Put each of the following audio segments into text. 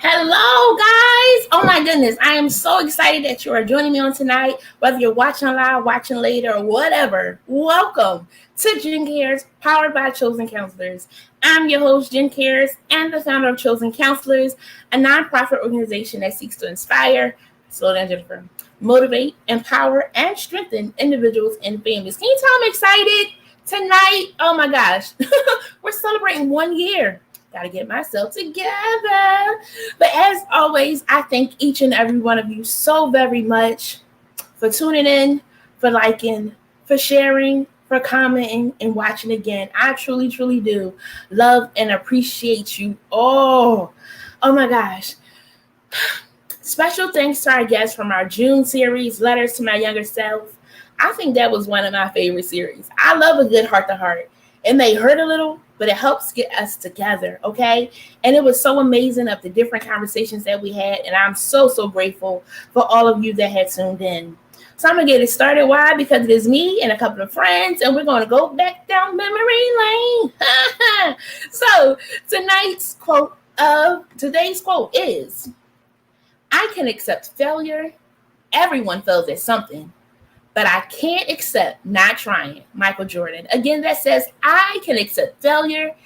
Hello, guys. Oh, my goodness. I am so excited that you are joining me on tonight, whether you're watching live, watching later, or whatever. Welcome to Jen Cares, powered by Chozen Counselors. I'm your host, Jen Cares, and the founder of Chozen Counselors, a nonprofit organization that seeks to inspire, slow down, Jennifer, motivate, empower, and strengthen individuals and families. Can you tell I'm excited tonight? Oh, my gosh. We're celebrating 1 year. Gotta get myself together. But as always, I thank each and every one of you so very much for tuning in, for liking, for sharing, for commenting, and watching again. I truly, truly do love and appreciate you all. Oh my gosh. Special thanks to our guests from our June series, Letters to My Younger Self. I think that was one of my favorite series. I love a good heart-to-heart. It may hurt a little, but it helps get us together, okay? And it was so amazing of the different conversations that we had, and I'm so, so grateful for all of you that had tuned in. So I'm going to get it started. Why? Because it is me and a couple of friends, and we're going to go back down memory lane. So today's quote is, I can accept failure. Everyone fails at something. But I can't accept not trying. Michael Jordan. Again, that says, I can accept failure.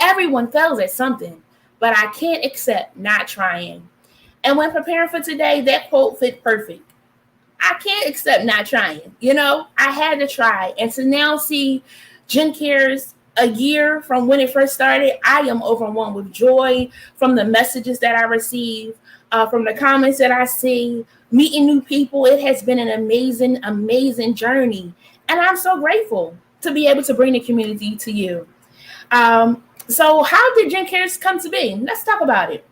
Everyone fails at something, but I can't accept not trying. And when preparing for today, that quote fit perfect. I can't accept not trying. I had to try. And to now see Jen Cares a year from when it first started, I am overwhelmed with joy from the messages that I receive, from the comments that I see, meeting new people. It has been an amazing, amazing journey. And I'm so grateful to be able to bring the community to you. So how did Jen Cares come to be? Let's talk about it.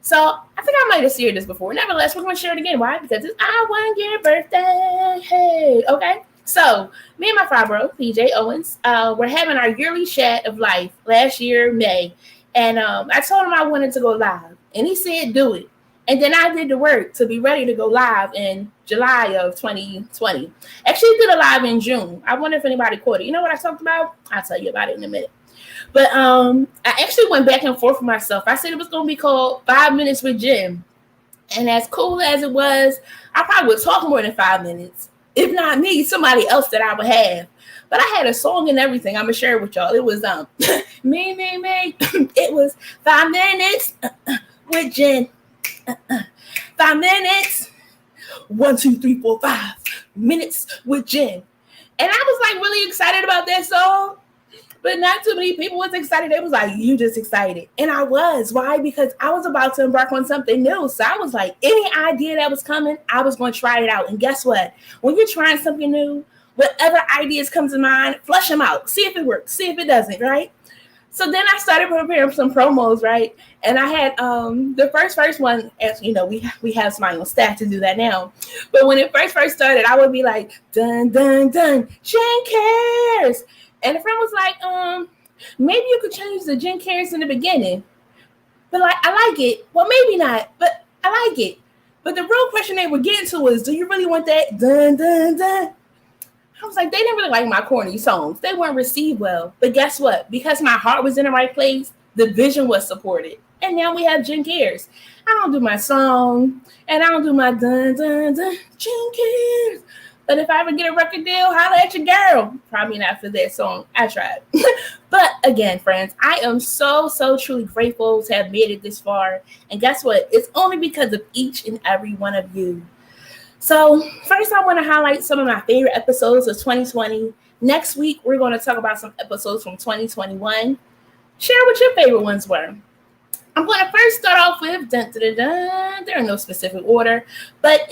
So I think I might have shared this before. Nevertheless, we're going to share it again. Why? Because it's our 1 year birthday. Hey, okay. So me and my father, bro, PJ Owens, we're having our yearly chat of life last year, May. And I told him I wanted to go live. And he said, do it. And then I did the work to be ready to go live in July of 2020. Actually, did a live in June. I wonder if anybody caught it. You know what I talked about? I'll tell you about it in a minute. But I actually went back and forth with myself. I said it was going to be called 5 Minutes with Jen. And as cool as it was, I probably would talk more than 5 minutes. If not me, somebody else that I would have. But I had a song and everything. I'm going to share it with y'all. It was me. It was 5 minutes with Jen. 5 minutes. 1, 2, 3, 4, 5 minutes with Jen. And I was like really excited about that song. But not too many people was excited. They was like, you just excited. And I was. Why? Because I was about to embark on something new. So I was like, any idea that was coming, I was going to try it out. And guess what? When you're trying something new, whatever ideas come to mind, flush them out. See if it works. See if it doesn't, right? So then I started preparing some promos, right? And I had the first one, as you know, we have somebody on staff to do that now. But when it first started, I would be like, dun, dun, dun, Jen Cares. And a friend was like, maybe you could change the Jen Cares in the beginning. But like, I like it. Well, maybe not, but I like it. But the real question they were getting to was, do you really want that? Dun, dun, dun. I was like, they didn't really like my corny songs. They weren't received well. But guess what? Because my heart was in the right place, the vision was supported. And now we have Jen Cares. I don't do my song, and I don't do my dun, dun, dun, Jen Cares. But if I ever get a record deal, holla at your girl. Probably not for that song. I tried. But again, friends, I am so, so truly grateful to have made it this far. And guess what? It's only because of each and every one of you. So first, I want to highlight some of my favorite episodes of 2020. Next week, we're going to talk about some episodes from 2021. Share what your favorite ones were. I'm going to first start off with, dun, dun, dun, dun. There are no specific order, but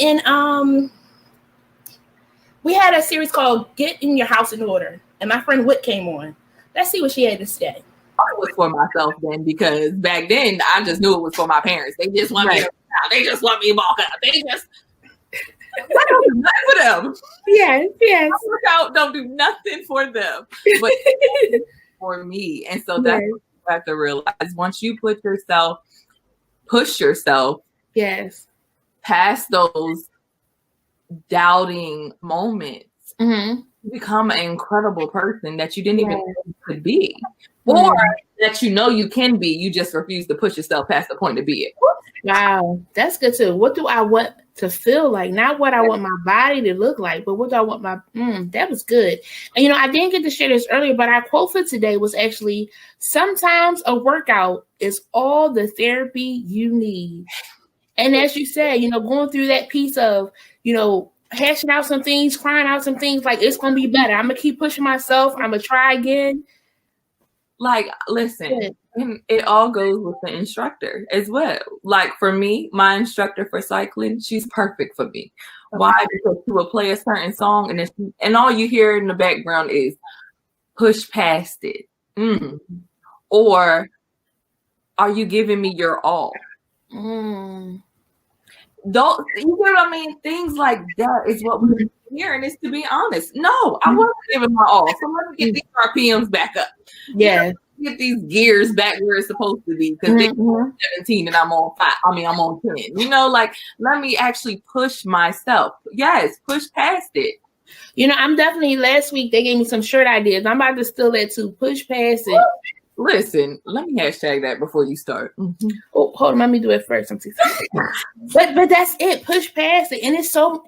we had a series called Get in Your House in Order, and my friend Whit came on. Let's see what she had to say. It was for myself then, because back then I just knew it was for my parents. They just want me to, they just want me to walk up. They just nothing for them. Yes. Don't do nothing for them, but for me. And so that's what you have to realize. Once you push yourself, past those doubting moments, become an incredible person that you didn't even know you could be. Or that you can be, you just refuse to push yourself past the point to be it. Wow, that's good too. What do I want to feel like? Not what I want my body to look like, but what do I want my that was good. And I didn't get to share this earlier, but our quote for today was actually, sometimes a workout is all the therapy you need. And as you said, going through that piece of, hashing out some things, crying out some things, like, it's gonna be better. I'm gonna keep pushing myself, I'm gonna try again. Like, listen, it all goes with the instructor as well. Like, for me, my instructor for cycling, she's perfect for me. Okay. Why? Because she will play a certain song, and all you hear in the background is push past it. Or are you giving me your all? Don't you know what I mean? Things like that is what we're hearing. Is, to be honest, no, I wasn't giving my all. So let me get these RPMs back up. Yeah, get these gears back where it's supposed to be, because they're 17 and I'm on 5. I'm on 10. Like, let me actually push myself. Yes, push past it. I'm definitely, last week they gave me some shirt ideas. I'm about to steal that too. Push past it. Listen, let me hashtag that before you start. Oh, hold on, let me do it first. I'm too sorry. But that's it. Push past it, and it's so.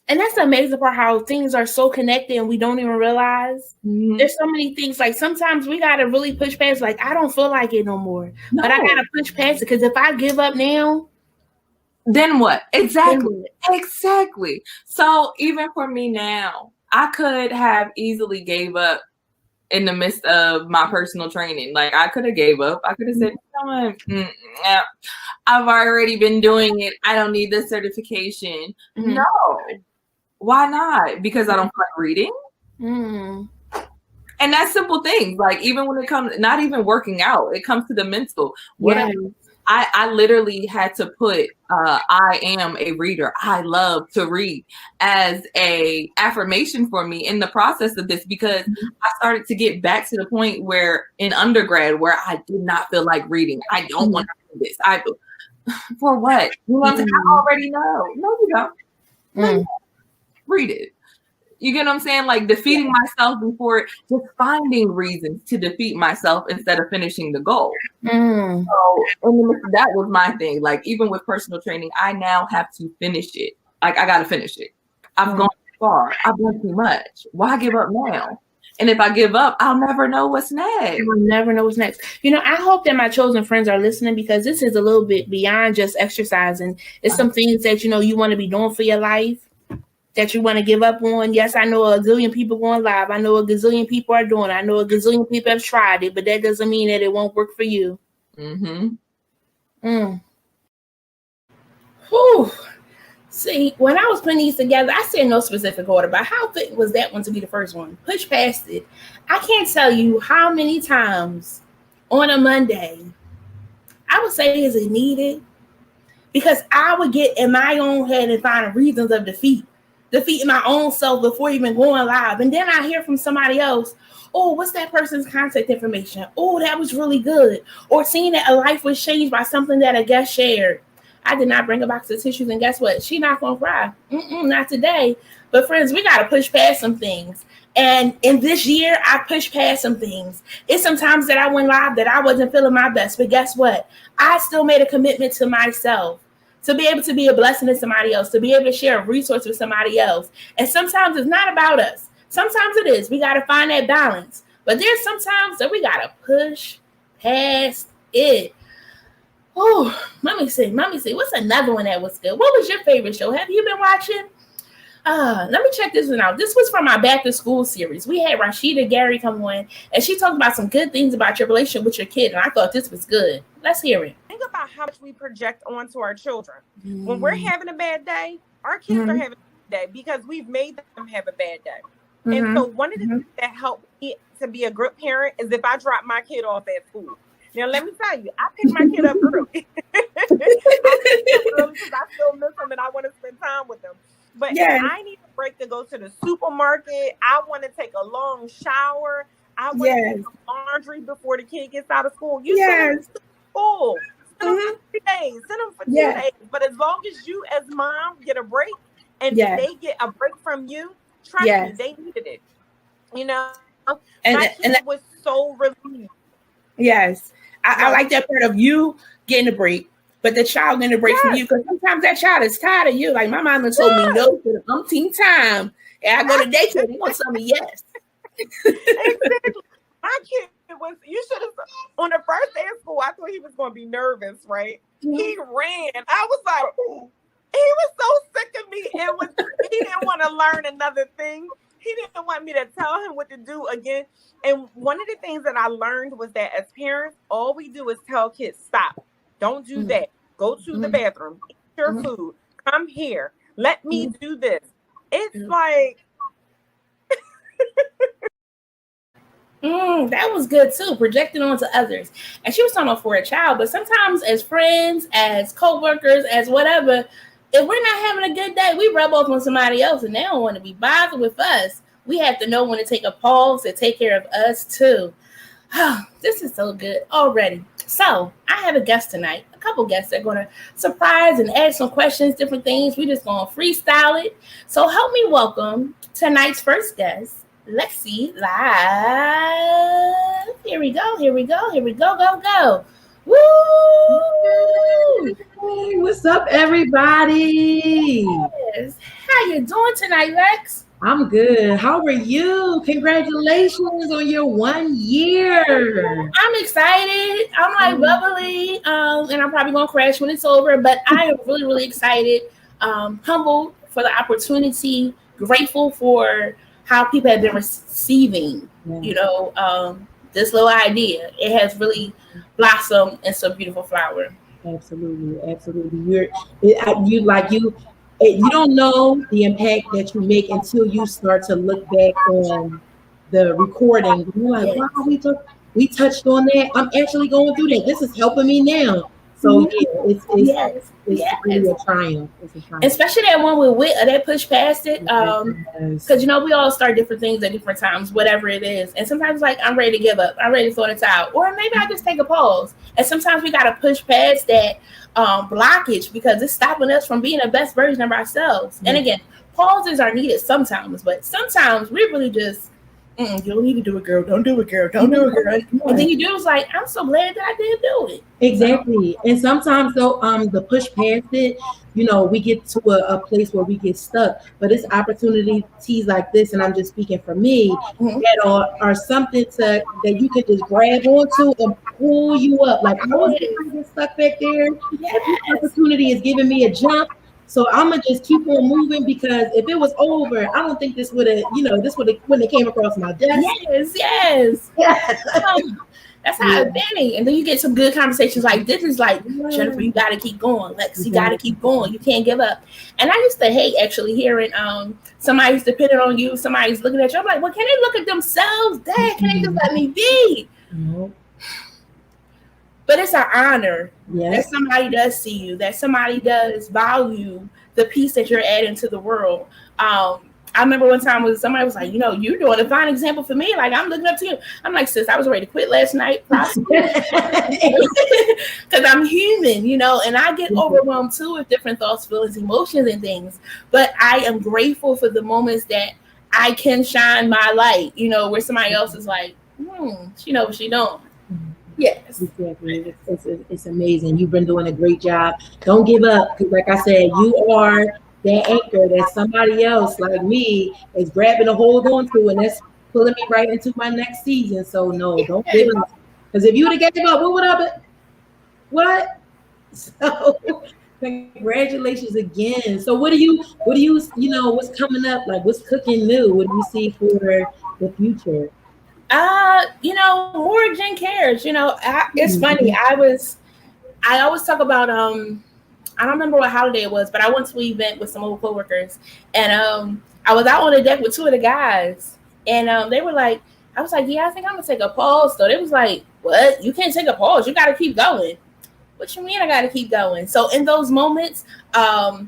And that's the amazing part, how things are so connected and we don't even realize. There's so many things. Like, sometimes we got to really push past, like, I don't feel like it no more. No. But I got to push past it, because if I give up now, then what? Exactly. So even for me now, I could have easily gave up in the midst of my personal training. Like, I could have gave up. I could have said, I've already been doing it. I don't need the certification. No. Why not? Because I don't feel like reading. And that's simple things. Like, even when it comes, not even working out, it comes to the mental. I literally had to put I am a reader. I love to read as a affirmation for me in the process of this, because I started to get back to the point where in undergrad where I did not feel like reading. I don't want to do this. For what? I already know. No, you don't. Read it. You get what I'm saying? Like, defeating myself before just finding reasons to defeat myself instead of finishing the goal. So, and that was my thing. Like, even with personal training, I now have to finish it. Like, I got to finish it. I've gone too far. I've done too much. Why give up now? And if I give up, I'll never know what's next. I'll never know what's next. I hope that my chosen friends are listening, because this is a little bit beyond just exercising. It's some things that, you want to be doing for your life, that you want to give up on. Yes, I know a gazillion people going live. I know a gazillion people are doing it. I know a gazillion people have tried it, but that doesn't mean that it won't work for you. Whew. See, when I was putting these together, I said no specific order, but how fit was that one to be the first one? Push past it. I can't tell you how many times on a Monday I would say, is it needed? Because I would get in my own head and find reasons of defeating my own self before even going live. And then I hear from somebody else, oh, what's that person's contact information? Oh, that was really good. Or seeing that a life was changed by something that a guest shared. I did not bring a box of tissues, and guess what? She's not going to cry. Not today. But friends, we got to push past some things. And in this year, I pushed past some things. It's sometimes that I went live that I wasn't feeling my best. But guess what? I still made a commitment to myself to be able to be a blessing to somebody else, to be able to share a resource with somebody else. And sometimes it's not about us. Sometimes it is. We got to find that balance. But there's sometimes that we got to push past it. Oh, let me see. What's another one that was good? What was your favorite show? Have you been watching? Let me check this one out. This was from our Back to School series. We had Rashida Gary come on, and she talked about some good things about your relationship with your kid, and I thought this was good. Let's hear it. Think about how much we project onto our children. When we're having a bad day, our kids are having a bad day because we've made them have a bad day. And so one of the things that helped me to be a good parent is if I drop my kid off at school. Now, let me tell you, I pick my kid up early. I pick them early because I still miss them and I want to spend time with them. But if I need a break to go to the supermarket, I want to take a long shower, I want to do laundry before the kid gets out of school. You send them to school. Send them for 3 days. Send them for 2 days. But as long as you as mom get a break and they get a break from you, trust me, they needed it. You know, my kid was so relieved. Yes. I like that part of you getting a break, but the child getting a break from you, because sometimes that child is tired of you. Like my mama told me no for the umpteenth time. And I go to daycare, they gonna tell me yes. Exactly. My kid was, you should have, on the first day of school, I thought he was going to be nervous, right? Mm-hmm. He ran. I was like, ooh. He was so sick of me. He didn't want to learn another thing. He didn't want me to tell him what to do again. And one of the things that I learned was that as parents, all we do is tell kids, stop. Don't do that. Go to the bathroom. Eat your food. Come here. Let me do this. It's like... That was good too, projecting onto others. And she was talking about for a child, but sometimes as friends, as co-workers, as whatever, if we're not having a good day, we rub off on somebody else and they don't want to be bothered with us. We have to know when to take a pause to take care of us too. This is so good already. So I have a guest tonight, a couple guests that are going to surprise and ask some questions, different things. We're just going to freestyle it. So help me welcome tonight's first guest, Lexi live. Here we go. Go. Woo! Hey, what's up, everybody? Yes. How you doing tonight, Lex? I'm good. How are you? Congratulations on your 1 year. I'm excited. I'm like bubbly, and I'm probably gonna crash when it's over. But I am really, really excited. Humbled for the opportunity. Grateful for how people have been receiving, this little idea. It has really blossomed in some beautiful flower. Absolutely. You don't know the impact that you make until you start to look back on the recording. You're like, wow, we touched on that. I'm actually going through that. This is helping me now. So it's really a triumph. Especially that one with Wit, that push past it. Because we all start different things at different times, whatever it is. And sometimes like I'm ready to give up. I'm ready to throw the towel. Or maybe I just take a pause. And sometimes we gotta push past that blockage because it's stopping us from being the best version of ourselves. And again, pauses are needed sometimes, but sometimes we really just you don't need to do it, girl. Don't do it, girl. Don't do it, girl. And then you do it's like, I'm so glad that I did do it. Exactly. And sometimes though, the push past it, we get to a place where we get stuck. But it's opportunities like this, and I'm just speaking for me, that are something that you can just grab onto and pull you up. Like I was getting stuck back there. Yes. This opportunity is giving me a jump. So I'm gonna just keep on moving because if it was over, I don't think this would have, when it came across my desk. Yes. That's how it's been. And then you get some good conversations like this. Is like, Jennifer, you gotta keep going. Lex, you gotta keep going. You can't give up. And I used to hate actually hearing somebody's depending on you, somebody's looking at you. I'm like, well, can they look at themselves? Dad, can they just let me be? But it's an honor that somebody does see you, that somebody does value the piece that you're adding to the world. I remember one time somebody was like, you're doing a fine example for me. Like, I'm looking up to you. I'm like, sis, I was ready to quit last night. Because I'm human, and I get overwhelmed too with different thoughts, feelings, emotions, and things. But I am grateful for the moments that I can shine my light, where somebody else is like, she knows what she's doing. Yes. Exactly. It's amazing. You've been doing a great job. Don't give up. Because like I said, you are that anchor that somebody else like me is grabbing a hold on to, and that's pulling me right into my next season. So no, don't give up. Because if you would have gave up, what would I be? What? So congratulations again. So what do you, what's coming up? Like what's cooking new? What do you see for the future? More Jen cares. It's funny. I always talk about I don't remember what holiday it was, but I went to an event with some old coworkers, and I was out on the deck with two of the guys, and they were like, I was like, yeah, I think I'm gonna take a pause. So they was like, what? You can't take a pause. You got to keep going. What you mean? I got to keep going. So in those moments, I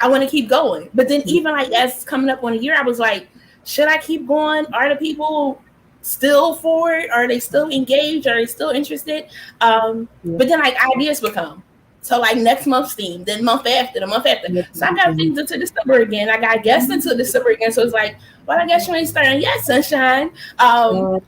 want to keep going. But then even like as coming up on a year, I was like, should I keep going? Are the people still for it? Are they still engaged? Are they still interested? But then like ideas would come. So like next month's theme, then month after, the month after. So I got things into December again. I got guests into December again. So it's like, well, I guess you ain't starting yet, sunshine. So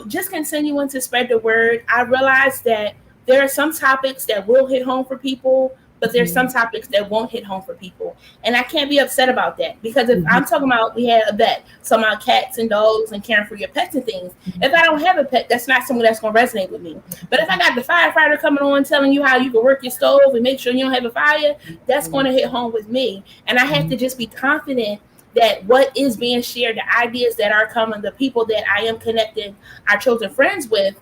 just continuing to spread the word. I realized that there are some topics that will hit home for people, but there's some topics that won't hit home for people. And I can't be upset about that, because if I'm talking about, we had a vet, talking about cats and dogs and caring for your pets and things. If I don't have a pet, that's not something that's going to resonate with me. But if I got the firefighter coming on telling you how you can work your stove and make sure you don't have a fire, that's going to hit home with me. And I have to just be confident that what is being shared, the ideas that are coming, the people that I am connecting our chosen friends with,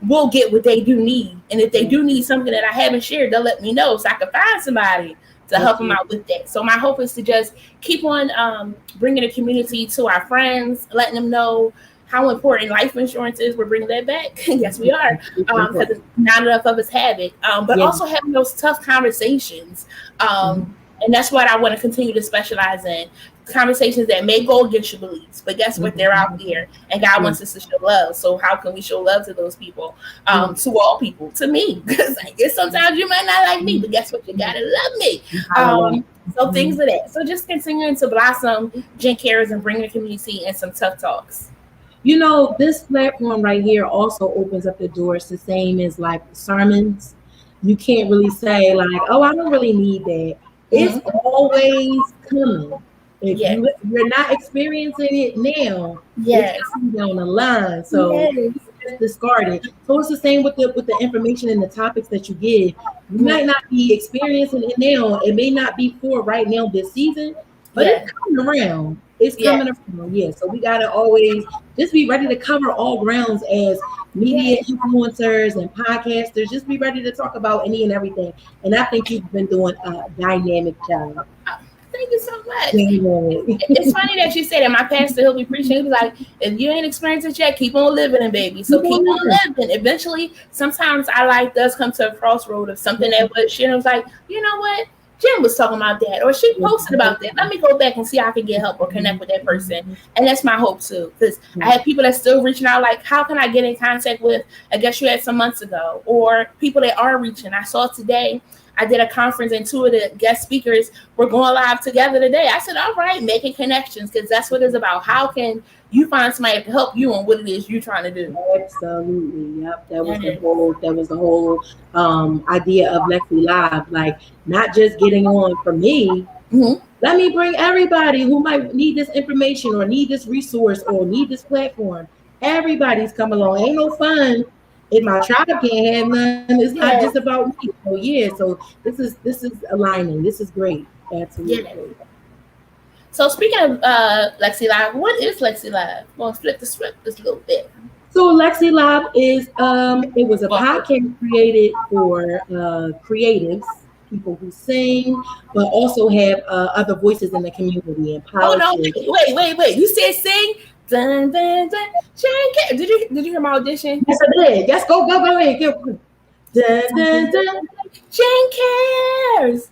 will get what they do need. And if they do need something that I haven't shared, they'll let me know so I can find somebody to help them out with that. So my hope is to just keep on bringing the community to our friends, letting them know how important life insurance is. We're bringing that back. Yes, we are, because not enough of us have it. But also having those tough conversations. And that's what I want to continue to specialize in. Conversations that may go against your beliefs, but guess what? They're out there, and God wants us to show love. So how can we show love to those people? To all people, to me, because I guess sometimes you might not like me, but guess what? You gotta love me. So things of that. So just continuing to blossom Jen Cares and bring the community and some tough talks. You know, this platform right here also opens up the doors the same as like sermons. You can't really say like, oh, I don't really need that. It's always coming. If you're not experiencing it now, it's coming down the line. So just discard it. So it's the same with the information and the topics that you give. You might not be experiencing it now. It may not be for right now this season, but it's coming around. It's coming around. Yeah. So we gotta always just be ready to cover all grounds as media influencers and podcasters. Just be ready to talk about any and everything. And I think you've been doing a dynamic job. Thank you so much. It's funny that you say that. My pastor, he'll be preaching. He'll be like, if you ain't experienced it yet, keep on living it, baby. So keep on living. Eventually, sometimes our life does come to a crossroad of something that was, she was like, you know what? Jen was talking about that, or she posted about that. Let me go back and see how I can get help or connect with that person. And that's my hope too, because I have people that still reaching out, like, how can I get in contact with, I guess you had some months ago, or people that are reaching. I saw today, I did a conference and two of the guest speakers were going live together today. I said, all right, making connections, because that's what it's about. How can you find somebody to help you on what it is you're trying to do? Absolutely. Yep. That was the whole idea of Lexi Live. Like, not just getting on for me. Let me bring everybody who might need this information or need this resource or need this platform. Everybody's coming along. Ain't no fun if my tribe can't have none. It's not just about me. So this is aligning. This is great. Absolutely. So speaking of Lexi Live, what is Lexi Live? We'll flip the script just a little bit. So Lexi Live is it was a podcast created for creatives, people who sing, but also have other voices in the community and politics. Oh no! Wait! You said sing. Dun, dun, dun. Did you hear my audition? Yes, I did. Yes, go ahead. Dun, dun, dun. Jen Cares.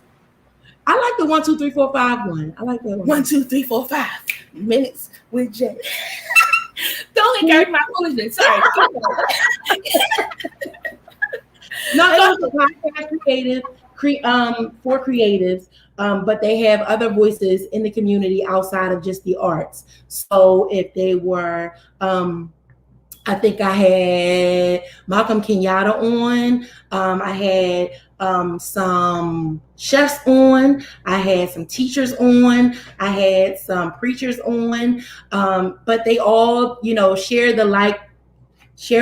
I like the 1, 2, 3, 4, 5 one. I like that one. 1, 2, 3, 4, 5 minutes with Jen. Don't encourage my foolishness. Sorry. No, it was a podcast creative for creatives, but they have other voices in the community outside of just the arts. So if they were, I think I had Malcolm Kenyatta on. I had some chefs on. I had some teachers on. I had some preachers on. But they all, share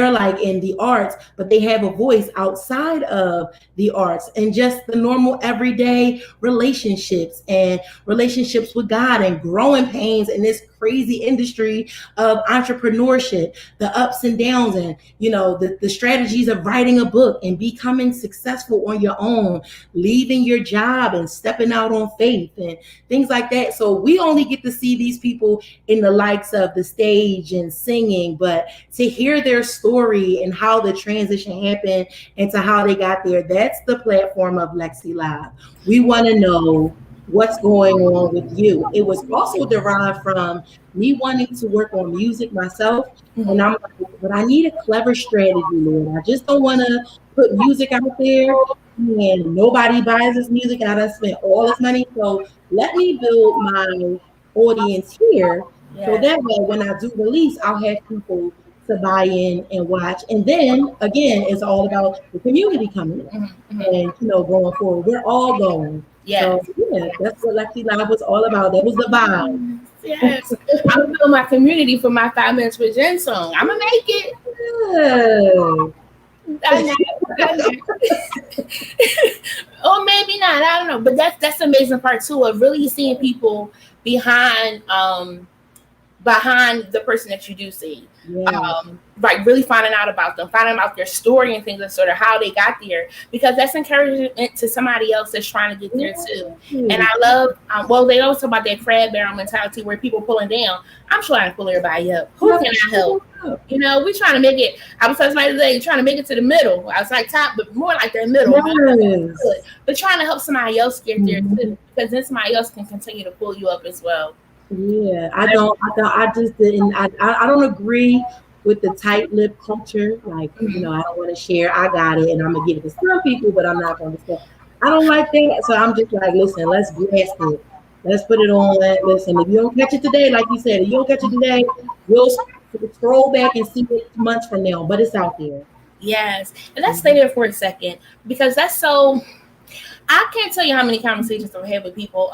alike in the arts, but they have a voice outside of the arts and just the normal everyday relationships and relationships with God and growing pains in this crazy industry of entrepreneurship, the ups and downs, and the strategies of writing a book and becoming successful on your own, leaving your job and stepping out on faith and things like that. So we only get to see these people in the likes of the stage and singing, but to hear their story and how the transition happened and to how they got there, that's the platform of Lexi Live. We want to know what's going on with you. It was also derived from me wanting to work on music myself. And I'm like, but I need a clever strategy, Lord. I just don't want to put music out there and nobody buys this music, and I done spent all this money. So let me build my audience here. So that way, when I do release, I'll have people to buy in and watch. And then again, it's all about the community coming in and going forward. We're all going. So yeah, that's what Lexi Live was all about. That was the vibe. Yes. I'm gonna build my community for my 5 minutes with Jen song. I'm gonna make it. Good. I know. Or maybe not. I don't know. But that's the amazing part too of really seeing people behind the person that you do see. Like really finding out about them, finding out their story and things, and sort of how they got there, because that's encouragement to somebody else that's trying to get there too. And I love, well, they always talk about that crab barrel mentality where people pulling down. I'm trying to pull everybody up. Who can I help? We're trying to make it. I was telling somebody today, trying to make it to the middle. I was like top, but more like that middle. But trying to help somebody else get there too, because then somebody else can continue to pull you up as well. Yeah, I just didn't. I don't agree with the tight lip culture. Like, I don't want to share. I got it, and I'm gonna give it to some people, but I'm not gonna say. I don't like that. So I'm just like, listen, let's grasp it. Let's put it on. Listen, if you don't catch it today, like you said, if you don't catch it today, we'll scroll back and see it months from now. But it's out there. Yes, and let's stay there for a second, because that's so. I can't tell you how many conversations I've had with people.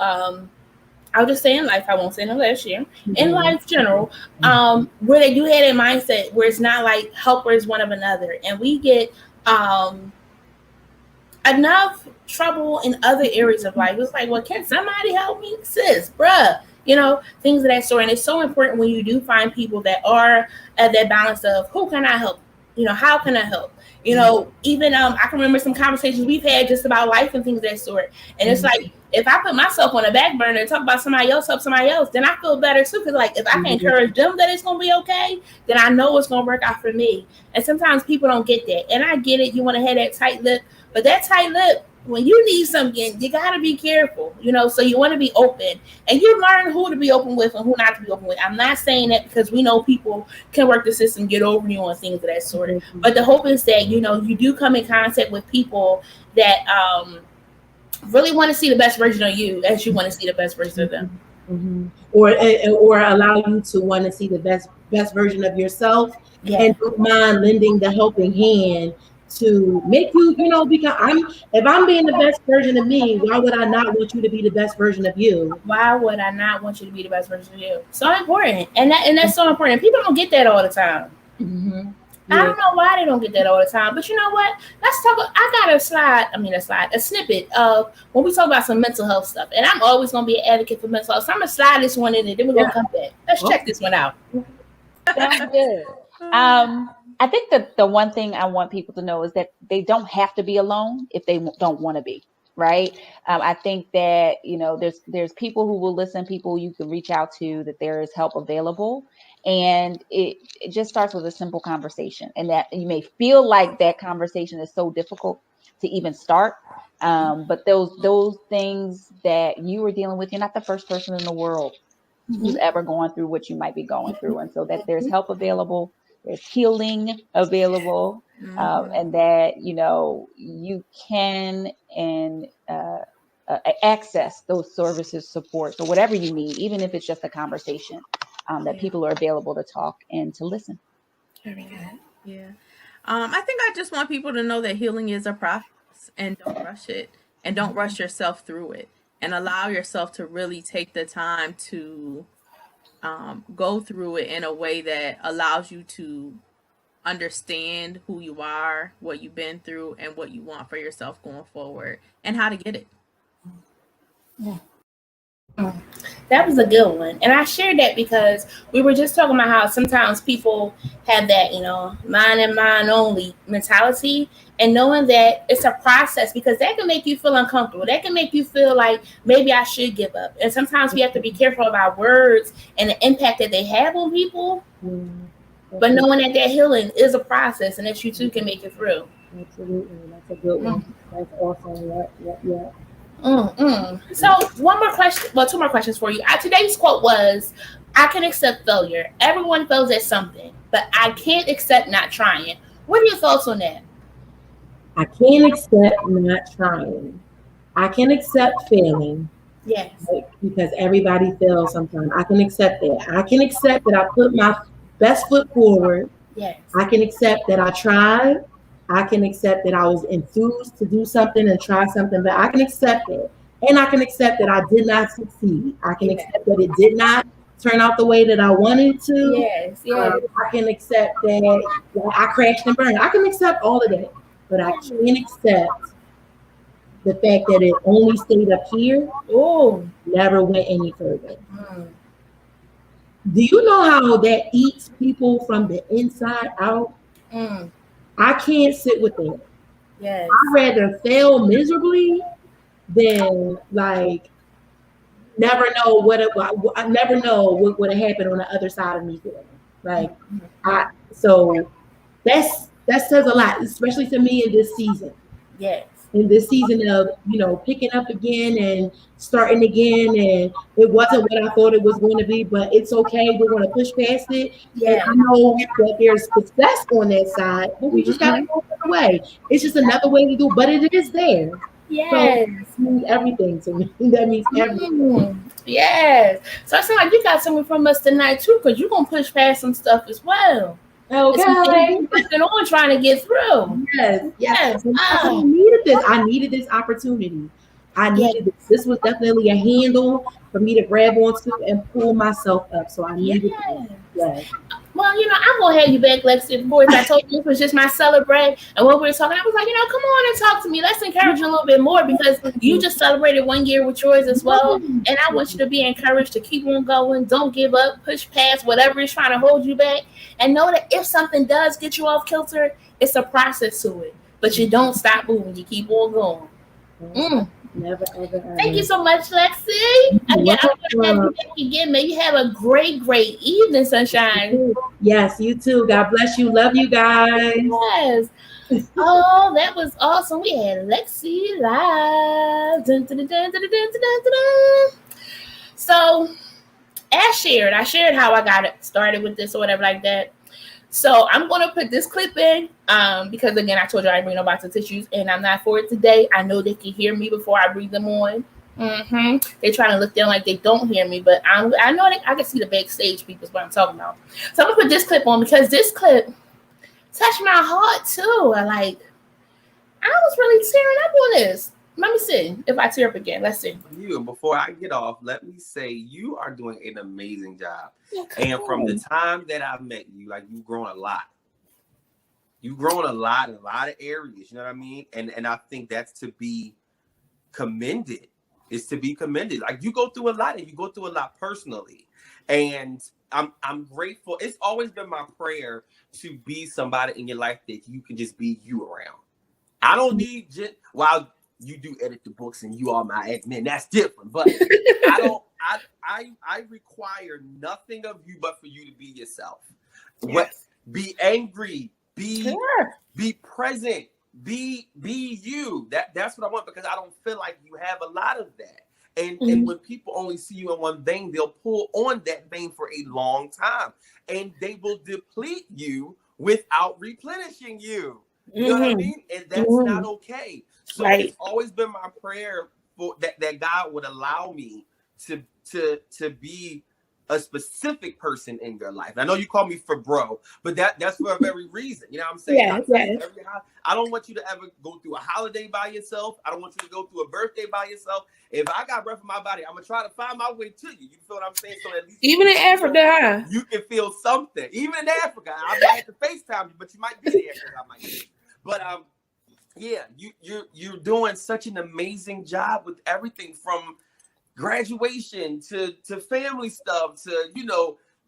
I'll just say in life, I won't say no last year, in life general, where they do have that mindset where it's not like helpers one of another. And we get enough trouble in other areas of life. It's like, well, can somebody help me? Sis, bruh, things of that sort. And it's so important when you do find people that are at that balance of who can I help? How can I help? Even I can remember some conversations we've had just about life and things of that sort. And it's like, if I put myself on a back burner and talk about somebody else, help somebody else, then I feel better too. Because like, if I can encourage them that it's going to be okay, then I know it's going to work out for me. And sometimes people don't get that. And I get it. You want to have that tight lip, but that tight lip, when you need something, you got to be careful, so you want to be open, and you learn who to be open with and who not to be open with. I'm not saying that because we know people can work the system, get over you on things of that sort. But the hope is that, you do come in contact with people that really want to see the best version of you as you want to see the best version of them. Or allow you to want to see the best version of yourself, and don't mind lending the helping hand to make you, because if I'm being the best version of me, why would I not want you to be the best version of you? Why would I not want you to be the best version of you? So important. And that's so important. People don't get that all the time. I don't know why they don't get that all the time, but you know what? Let's talk. I got a snippet of when we talk about some mental health stuff, and I'm always going to be an advocate for mental health. So I'm going to slide this one in, and then we're going to come back. Let's check this one out. Sounds good. I think that the one thing I want people to know is that they don't have to be alone if they don't want to be. Right. I think that, there's people who will listen, people you can reach out to, that there is help available. And it just starts with a simple conversation, and that you may feel like that conversation is so difficult to even start. But those things that you are dealing with, you're not the first person in the world who's ever going through what you might be going through. And so that there's help available, there's healing available, and that, you can access those services, supports, or whatever you need, even if it's just a conversation, that people are available to talk and to listen. Very good. Yeah. I think I just want people to know that healing is a process, and don't rush it, and don't rush yourself through it, and allow yourself to really take the time to go through it in a way that allows you to understand who you are, what you've been through, and what you want for yourself going forward, and how to get it. That was a good one. And I shared that because we were just talking about how sometimes people have that, mine and mine only mentality, and knowing that it's a process, because that can make you feel uncomfortable. That can make you feel like maybe I should give up. And sometimes we have to be careful about words and the impact that they have on people. But knowing that healing is a process, and that you too can make it through. Absolutely. That's a good one. That's awesome. Yeah. So one more question, well, two more questions for you. Today's quote was, I can accept failure. Everyone fails at something, but I can't accept not trying. What are your thoughts on that? I can't accept not trying. I can accept failing. Yes. Right? Because everybody fails sometimes. I can accept that. I can accept that I put my best foot forward. Yes. I can accept that I tried. I can accept that I was enthused to do something and try something, but I can accept it. And I can accept that I did not succeed. I can Yes. accept that it did not turn out the way that I wanted to. Yes. Yes. I can accept that I crashed and burned. I can accept all of that, but I can't accept the fact that it only stayed up here, Oh. never went any further. Mm. Do you know how that eats people from the inside out? Mm. I can't sit with it. Yes. I'd rather fail miserably than like never know I never know what would have happened on the other side of me feeling. Like so that says a lot, especially to me in this season. Yes. In this season of, picking up again and starting again, and it wasn't what I thought it was going to be, but it's okay. We're going to push past it. And Yeah. I know that there's success on that side, but we just got to go another way. It's just another way to do it, but it is there. So Yes. that means everything to me. That means everything. Yes. So it sounds like you got something from us tonight too, because you're gonna push past some stuff as well. Okay. Working on trying to get through. Yes. Yes. I needed this. I needed this opportunity. I needed this. This was definitely a handle for me to grab onto and pull myself up. So I needed this. Yes. Well, I'm gonna have you back, Lexi. Boys, I told you this was just my celebrate, and when we were talking, I was like, come on and talk to me. Let's encourage you a little bit more because you just celebrated 1 year with yours as well, and I want you to be encouraged to keep on going. Don't give up. Push past whatever is trying to hold you back, and know that if something does get you off kilter, it's a process to it. But you don't stop moving. You keep on going. Never, ever, ever. Thank you so much, Lexi. Again, I'm going to have you back again. May you have a great, great evening, Sunshine. Yes, you too. God bless you. Love you guys. Yes. Oh, that was awesome. We had Lexi live. Dun, dun, dun, dun, dun, dun, dun, dun. So, as shared, I shared how I got it started with this or whatever like that. So I'm going to put this clip in because, again, I told you I bring no box of tissues, and I'm not for it today. I know they can hear me before I bring them on. They're trying to look down like they don't hear me, but I know I can see the backstage people is what I'm talking about. So I'm going to put this clip on because this clip touched my heart, too. I was really tearing up on this. Let me see if I tear up again. Let's see. You, before I get off, let me say you are doing an amazing job. And from the time that I've met you, you've grown a lot. You've grown a lot in a lot of areas, you know what I mean? And I think that's to be commended. It's to be commended. You go through a lot, and you go through a lot personally. And I'm grateful. It's always been my prayer to be somebody in your life that you can just be you around. I don't need while you do edit the books and you are my admin, that's different. But I require nothing of you but for you to be yourself. Yes. Be angry, be present, be you. That's what I want, because I don't feel like you have a lot of that. And when people only see you in one vein, they'll pull on that vein for a long time, and they will deplete you without replenishing you. You know what I mean? And that's not okay. So it's always been my prayer for that God would allow me to be a specific person in your life. I know you call me for bro, but that's for a very reason. You know what I'm saying? I don't want you to ever go through a holiday by yourself. I don't want you to go through a birthday by yourself. If I got breath in my body, I'm gonna try to find my way to you. You feel what I'm saying? So at least even in Africa, you can feel something. Even in Africa, I might have to FaceTime you, but you might be there because I might be. But you're doing such an amazing job with everything from graduation to family stuff to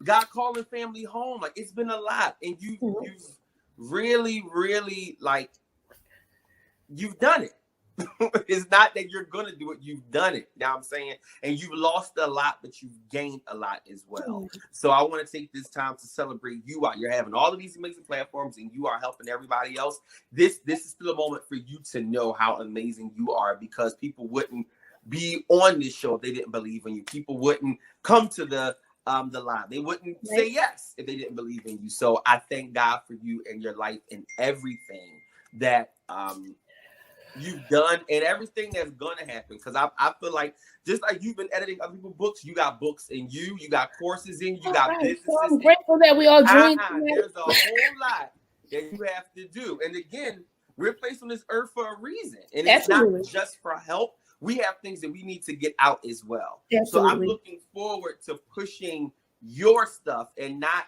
God calling family home. It's been a lot, and you've really you've done it. It's not that you're gonna do it, you've done it. You know what I'm saying? And you've lost a lot, but you've gained a lot as well. So I want to take this time to celebrate you out. You're having all of these amazing platforms, and you are helping everybody else. This is still a moment for you to know how amazing you are, because people wouldn't be on this show if they didn't believe in you. People wouldn't come to the line. They wouldn't say yes if they didn't believe in you. So I thank God for you and your life and everything that you've done and everything that's gonna happen. Because I feel like just like you've been editing other people's books, you got books in you got courses in you, got businesses. So I'm grateful that we all joined. There's a whole lot that you have to do. And again, we're placed on this earth for a reason. And it's not just for help. We have things that we need to get out as well. Absolutely. So I'm looking forward to pushing your stuff and not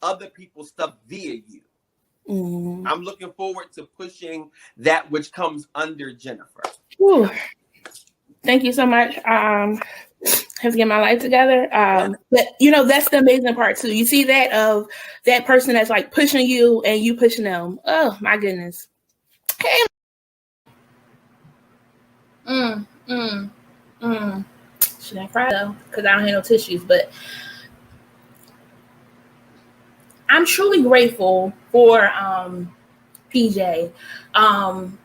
other people's stuff via you. Mm-hmm. I'm looking forward to pushing that which comes under Jennifer. Whew. Thank you so much. Have to get my life together. But that's the amazing part too. You see that of that person that's like pushing you and you pushing them. Oh my goodness. Hey. Should I cry though? Because I don't have no tissues, but I'm truly grateful for PJ. I'm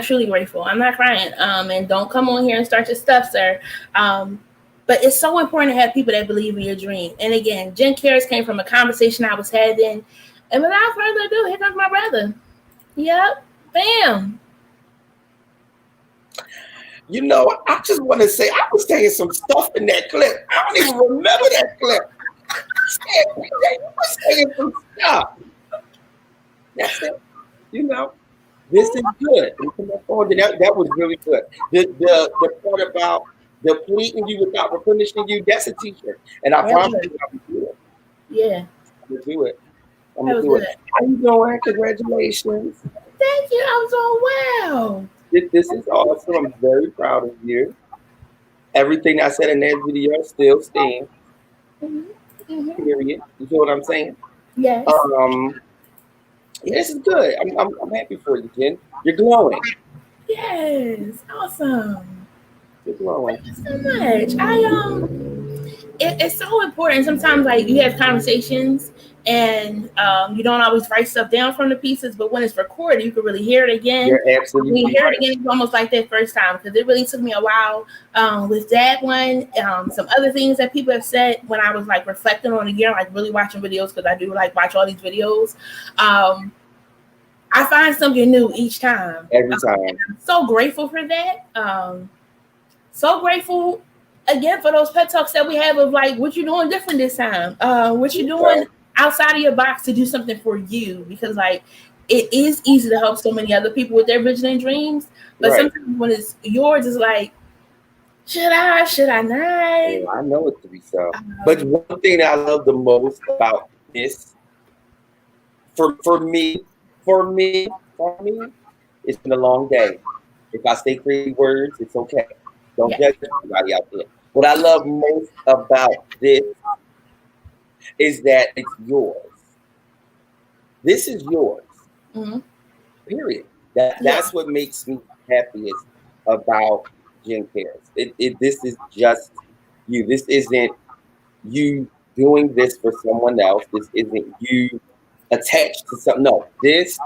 truly grateful. I'm not crying. And don't come on here and start your stuff, sir. But it's so important to have people that believe in your dream. And again, Jen Cares came from a conversation I was having. And without further ado, here comes my brother. Yep. Bam. I just want to say I was saying some stuff in that clip. I don't even remember that clip. You were saying some stuff. That's it. This is good. That was really good. The part about depleting you without replenishing you, that's a t-shirt. And I promise you I'm gonna do it. Yeah. I'm gonna do it. How you doing? Congratulations. Thank you. I'm doing well. This is awesome. I'm very proud of you. Everything I said in that video still stands. Mm-hmm. Period. You know what I'm saying? Yes. This is good. I'm happy for you, Jen. You're glowing. Yes. Awesome. You're glowing. Thank you so much. It's so important. Sometimes like you have conversations and you don't always write stuff down from the pieces, but when it's recorded, you can really hear it again. You're absolutely when you hear it again, it's almost like that first time, because it really took me a while with that one. Some other things that people have said when I was like reflecting on the year, like really watching videos, because I do like watch all these videos. I find something new each time. Every time. I'm so grateful for that. So grateful again for those pet talks that we have of like what you're doing different this time. What you're doing outside of your box to do something for you, because like it is easy to help so many other people with their vision and dreams, but sometimes when it's yours, it's like, should I not? Yeah, I know it to be so. But one thing that I love the most about this, for me, it's been a long day. If I say crazy words, it's okay. Don't judge anybody out there. What I love most about this is that it's yours. This is yours. Mm-hmm. Period. That's what makes me happiest about Jen Cares. This is just you. This isn't you doing this for someone else. This isn't you attached to something. No, this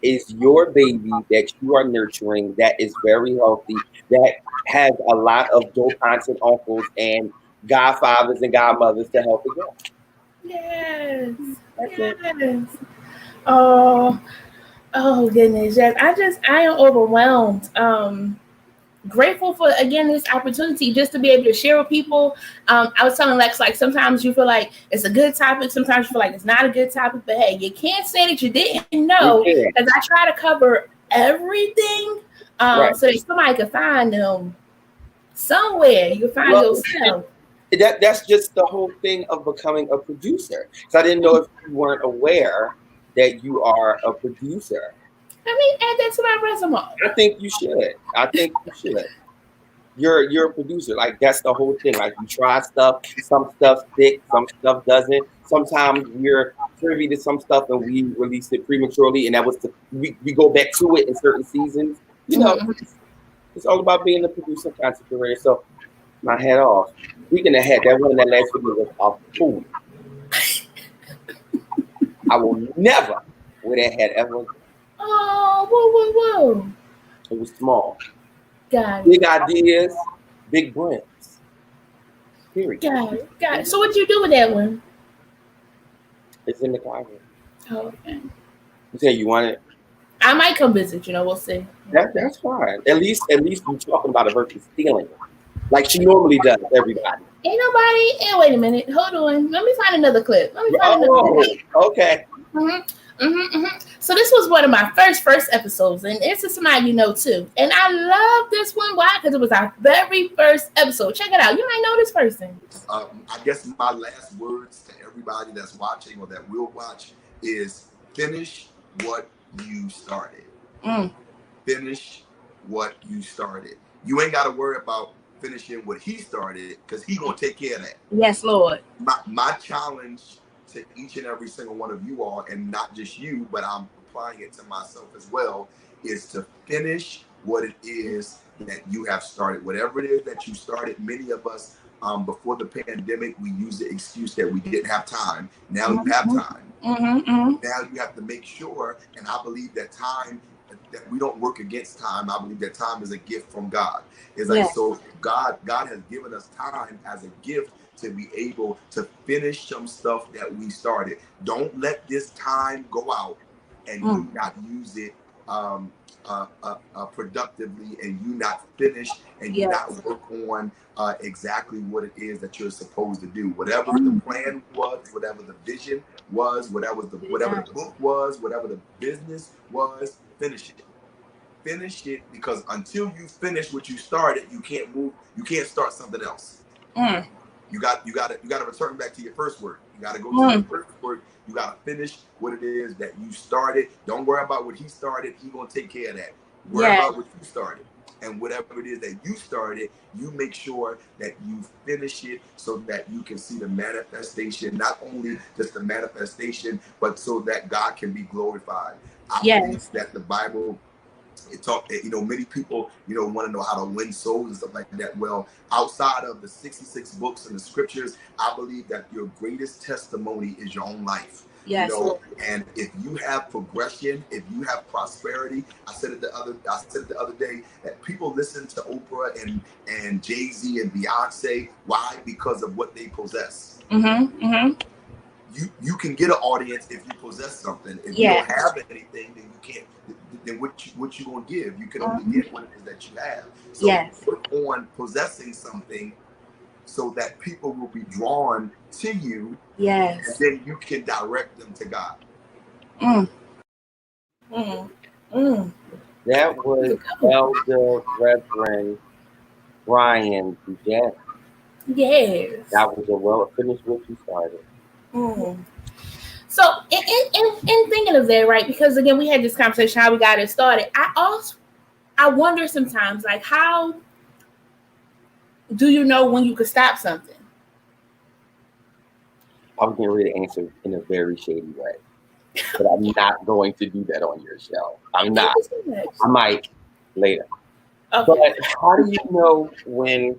is your baby that you are nurturing, that is very healthy, that has a lot of dope aunts and uncles and godfathers and godmothers to help it go. Yes. Yes. Oh goodness. Yes. I am overwhelmed. Grateful for again this opportunity just to be able to share with people. I was telling Lex, like sometimes you feel like it's a good topic, sometimes you feel like it's not a good topic, but hey, you can't say that you didn't know, because I try to cover everything so that somebody can find them somewhere. You can find yourself. That's just the whole thing of becoming a producer. So I didn't know if you weren't aware that you are a producer. I mean, add that to my resume. I think you should. You're a producer. Like that's the whole thing. Like you try stuff, some stuff sticks, some stuff doesn't. Sometimes we're privy to some stuff and we release it prematurely, and that was we go back to it in certain seasons. It's all about being a producer, content creator. So my hat off. Speaking of hat, that one in that last video was a fool. I will never wear that hat ever. Oh, whoa. It was small. Got it. Big ideas, big brands. Period. Got it. So what'd you do with that one? It's in the closet. Oh, okay. You say you want it? I might come visit. We'll see. That's fine. At least you're talking about it versus stealing it, like she normally does. Everybody. Ain't nobody. Hey, wait a minute. Hold on. Let me find another clip. Okay. So this was one of my first episodes, and this is somebody you know too. And I love this one. Why? Because it was our very first episode. Check it out. You might know this person. I guess my last words to everybody that's watching or that will watch is finish what you started. Finish what you started. You ain't got to worry about finishing what he started because he gonna take care of that. Yes, Lord. My challenge to each and every single one of you all, and not just you, but I'm applying it to myself as well, is to finish what it is that you have started. Whatever it is that you started. Many of us before the pandemic, we used the excuse that we didn't have time. Now you have time. Now you have to make sure, and I believe that time, that we don't work against time. I believe that time is a gift from God. It's like, so God has given us time as a gift to be able to finish some stuff that we started. Don't let this time go out and you not use it productively, and you not finish, and you not work on exactly what it is that you're supposed to do. Whatever the plan was, whatever the vision was, whatever the book was, whatever the business was, finish it. Finish it, because until you finish what you started, you can't move. You can't start something else. You got to return back to your first word. You got to go to your first word. You got to finish what it is that you started. Don't worry about what he started. He gonna take care of that. Worry about what you started, and whatever it is that you started, you make sure that you finish it so that you can see the manifestation. Not only just the manifestation, but so that God can be glorified. I believe that the Bible, many people, want to know how to win souls and stuff like that. Well, outside of the 66 books and the scriptures, I believe that your greatest testimony is your own life. And if you have progression, if you have prosperity, I said it the other day, that people listen to Oprah and Jay-Z and Beyonce. Why? Because of what they possess. You can get an audience if you possess something. If you don't have anything, then you can't. Then what you gonna give? You can only get what it is that you have. So work on possessing something so that people will be drawn to you. And then you can direct them to God. That was Elder Reverend Brian Jack. Yes. That was finish what you started. So in thinking of that, right? Because again, we had this conversation how we got it started. I wonder sometimes, like, how do you know when you could stop something? I'm getting ready to answer in a very shady way, but I'm not going to do that on your show. I'm not. I might later. Okay. But how do you know when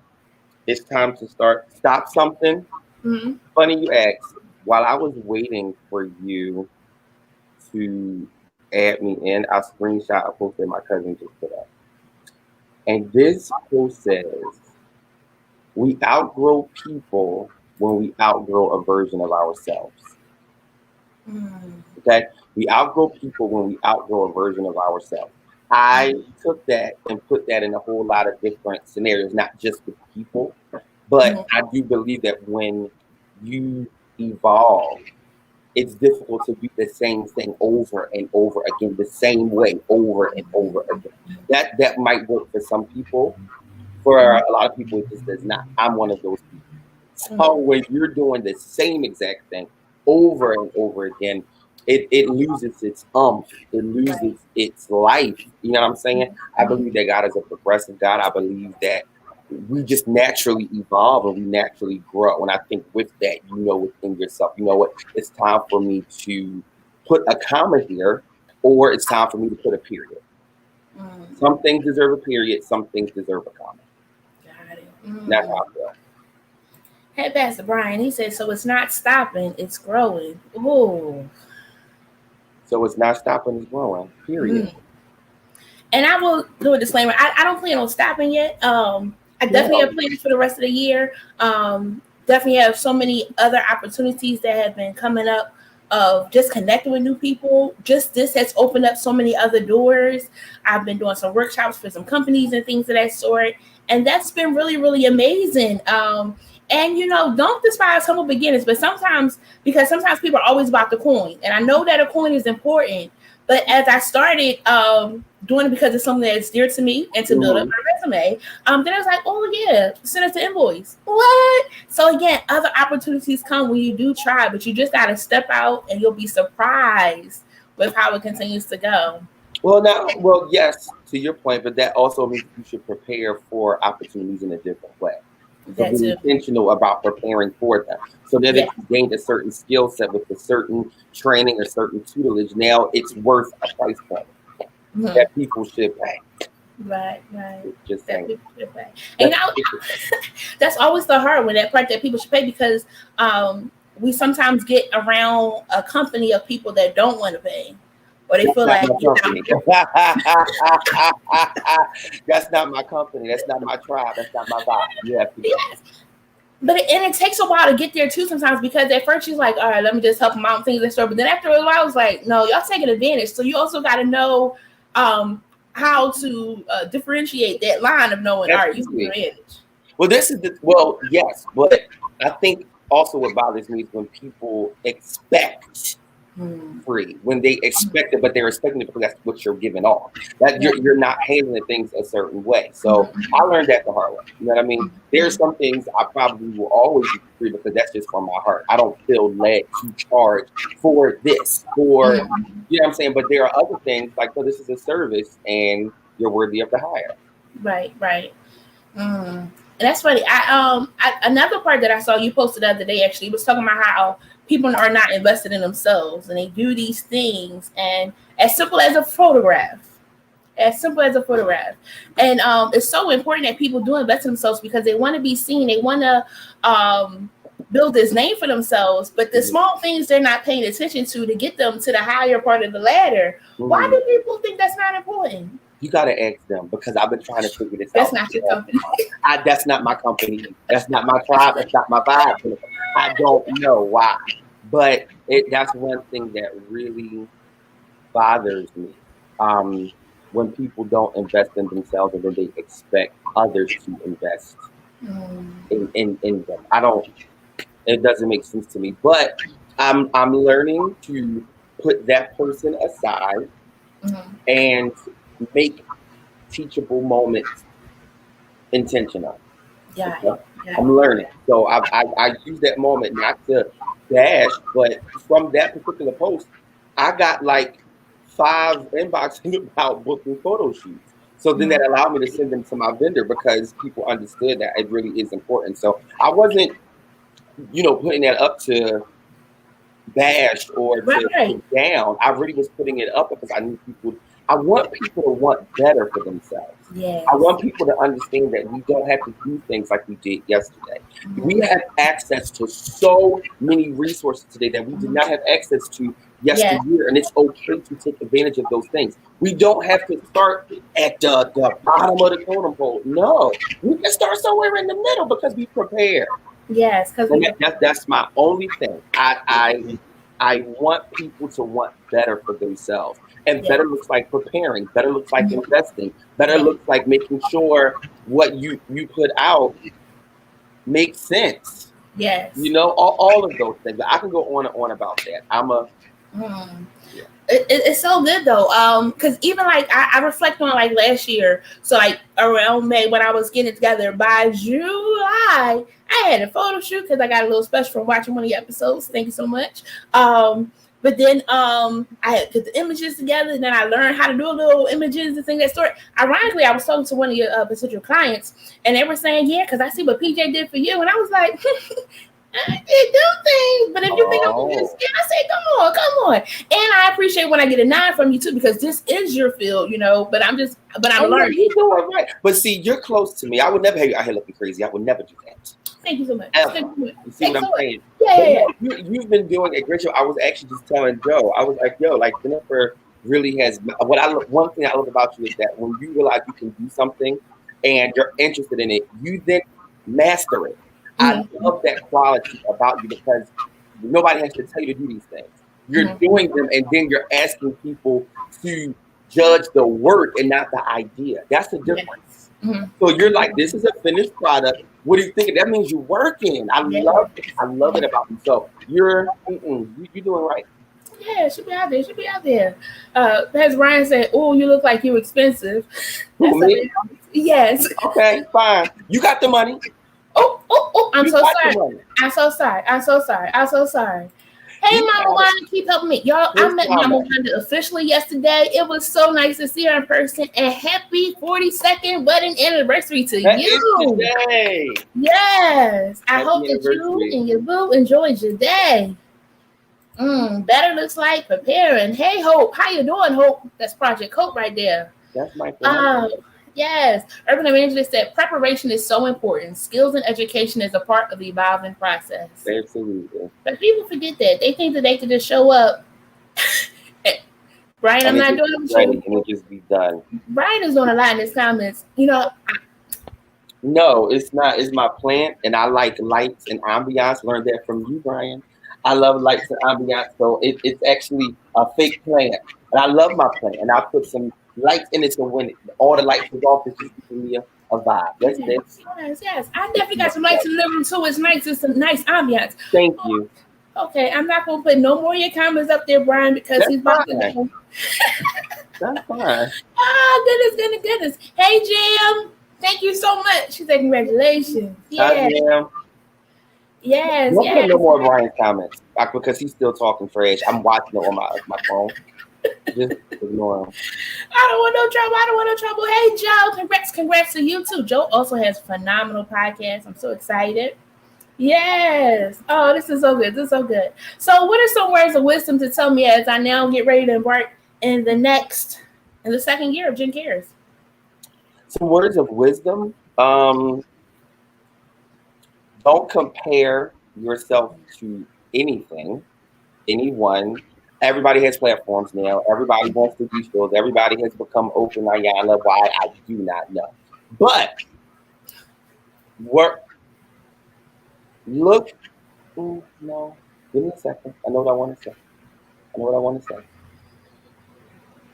it's time to stop something? Funny you ask. While I was waiting for you to add me in, I screenshot a post that my cousin just put up. And this post says, we outgrow people when we outgrow a version of ourselves. Okay? We outgrow people when we outgrow a version of ourselves. I took that and put that in a whole lot of different scenarios, not just with people, but I do believe that when you evolve, it's difficult to do the same thing over and over again, the same way over and over again. That might work for some people. For a lot of people, it just does not. I'm one of those people. So when you're doing the same exact thing over and over again, it loses its it loses its life. You know what I'm saying? I believe that God is a progressive God. I believe that we just naturally evolve and we naturally grow. And I think with that, within yourself, you know what, it's time for me to put a comma here, or it's time for me to put a period. Some things deserve a period, some things deserve a comma. Got it. That's how I feel. Hey, Pastor Brian, he said, so it's not stopping, it's growing. Ooh. So it's not stopping, it's growing, period. And I will do a disclaimer. I don't plan on stopping yet. I definitely have plans for the rest of the year. Definitely have so many other opportunities that have been coming up of just connecting with new people. Just this has opened up so many other doors. I've been doing some workshops for some companies and things of that sort, and that's been really, really amazing. And don't despise humble beginnings, but because sometimes people are always about the coin, and I know that a coin is important. But as I started doing it because it's something that's dear to me and to build up my resume, then I was like, oh yeah, send us the invoice. What? So again, other opportunities come when you do try, but you just got to step out, and you'll be surprised with how it continues to go. Well, yes, to your point, but that also means you should prepare for opportunities in a different way. So be intentional about preparing for them. So that if you gained a certain skill set with a certain training or certain tutelage, now it's worth a price point that people should pay. Right. Just saying. And that's always the hard one, that part that people should pay, because we sometimes get around a company of people that don't want to pay. Or they feel like that's not my company. That's not my tribe. That's not my vibe. You have to go. But it takes a while to get there too sometimes, because at first she's like, all right, let me just help them out and things and stuff. But then after a while, I was like, no, y'all taking advantage. So you also got to know how to differentiate that line of knowing, all right, you taking advantage. Well, yes, but I think also what bothers me is when people expect free, when they expect it, but they're expecting it because that's what you're giving off. That you're not handling things a certain way. So I learned that the hard way. You know what I mean? There's some things I probably will always be free because that's just from my heart. I don't feel led to charge for this, or you know what I'm saying? But there are other things like, this is a service and you're worthy of the hire. Right. And that's funny. Another part that I saw you posted the other day actually was talking about how people are not invested in themselves, and they do these things, and as simple as a photograph. And it's so important that people do invest in themselves because they want to be seen. They want to build this name for themselves, but the small things they're not paying attention to get them to the higher part of the ladder. Why do people think that's not important? You got to ask them, because I've been trying to figure this out. That's not your company. That's not my company. That's not my tribe. That's not my vibe. I don't know why. But that's one thing that really bothers me. When people don't invest in themselves and then they expect others to invest in them. It doesn't make sense to me. But I'm learning to put that person aside and make teachable moments intentional. I'm learning. So I use that moment not to bash, but from that particular post, I got like 5 inboxes about booking photo shoots. So then that allowed me to send them to my vendor because people understood that it really is important. So I wasn't, putting that up to bash or to put down. I really was putting it up because I want people to want better for themselves. I want people to understand that we don't have to do things like we did yesterday. We have access to so many resources today that we did not have access to yesteryear, and it's okay to take advantage of those things. We don't have to start at the bottom of the totem pole. No, we can start somewhere in the middle because we prepare. Yes, because that's my only thing. I want people to want better for themselves. And better looks like preparing, better looks like investing, better looks like making sure what you put out makes sense. Yes. All of those things. I can go on and on about that. It's so good though, because even like I reflect on like last year, so like around May when I was getting together, by July I had a photo shoot because I got a little special from watching one of the episodes. Thank you so much. But then I had put the images together, and then I learned how to do a little images and things that sort. Ironically, I was talking to one of your potential clients, and they were saying, "Yeah, because I see what PJ did for you," and I was like, "I did do things, but if you think I'm just scared, I say, come on." And I appreciate when I get a 9 from you too, because this is your field, But I'm learning. You doing right. But see, you're close to me. I would never have you out here looking crazy. I would never do that. Thank you so much. You see what I'm saying? Yeah. You've been doing a great job. I was actually just telling Joe. I was like, Jennifer really has. One thing I love about you is that when you realize you can do something and you're interested in it, you then master it. I love that quality about you because nobody has to tell you to do these things. You're doing them, and then you're asking people to judge the work and not the idea. That's the difference. So you're like, this is a finished product. What do you think? That means you're working. I love it. I love it about you. So you're doing right. Yeah, it should be out there. It should be out there. As Ryan said, "Oh, you look like you expensive." Me? Yes. Okay, fine. You got the money. Oh! I'm so sorry. Hey, Mama Wanda, keep helping me. Y'all, I met Mama Wanda officially yesterday. It was so nice to see her in person. And happy 42nd wedding anniversary to you. Today. Yes. I hope that you and your boo enjoyed your day. Better looks like preparing. Hey, Hope. How you doing, Hope? That's Project Hope right there. That's my friend. Yes. Urban Evangelist said preparation is so important. Skills and education is a part of the evolving process. Absolutely. But people forget that. They think that they can just show up. Brian, I'm not doing it with you. And it just be done. Brian is doing a lot in his comments. No, it's not. It's my plant, and I like lights and ambiance. Learned that from you, Brian. I love lights and ambiance, so it's actually a fake plant. And I love my plant, and I put some lights in it so when all the lights is off, it's just giving me a vibe. That's it. Yes. I definitely got some lights in the living room too. It's nice. It's some nice ambiance. Thank you. Okay, I'm not gonna put no more of your comments up there, Brian, because he's about to go. That's fine. Oh, goodness. Hey, Jim. Thank you so much. She said congratulations. Yeah. Yes. No more Brian's comments because he's still talking trash. I'm watching it on my phone. Just ignore him. I don't want no trouble. Hey, Joe. Congrats to you too. Joe also has a phenomenal podcast. I'm so excited. Yes. Oh, this is so good. So what are some words of wisdom to tell me as I now get ready to embark in the second year of Jen Cares? Some words of wisdom. Don't compare yourself to anything, anyone. Everybody has platforms now. Everybody wants to do shows. Everybody has become open. Why I do not know. But look. No, give me a second. I know what I want to say.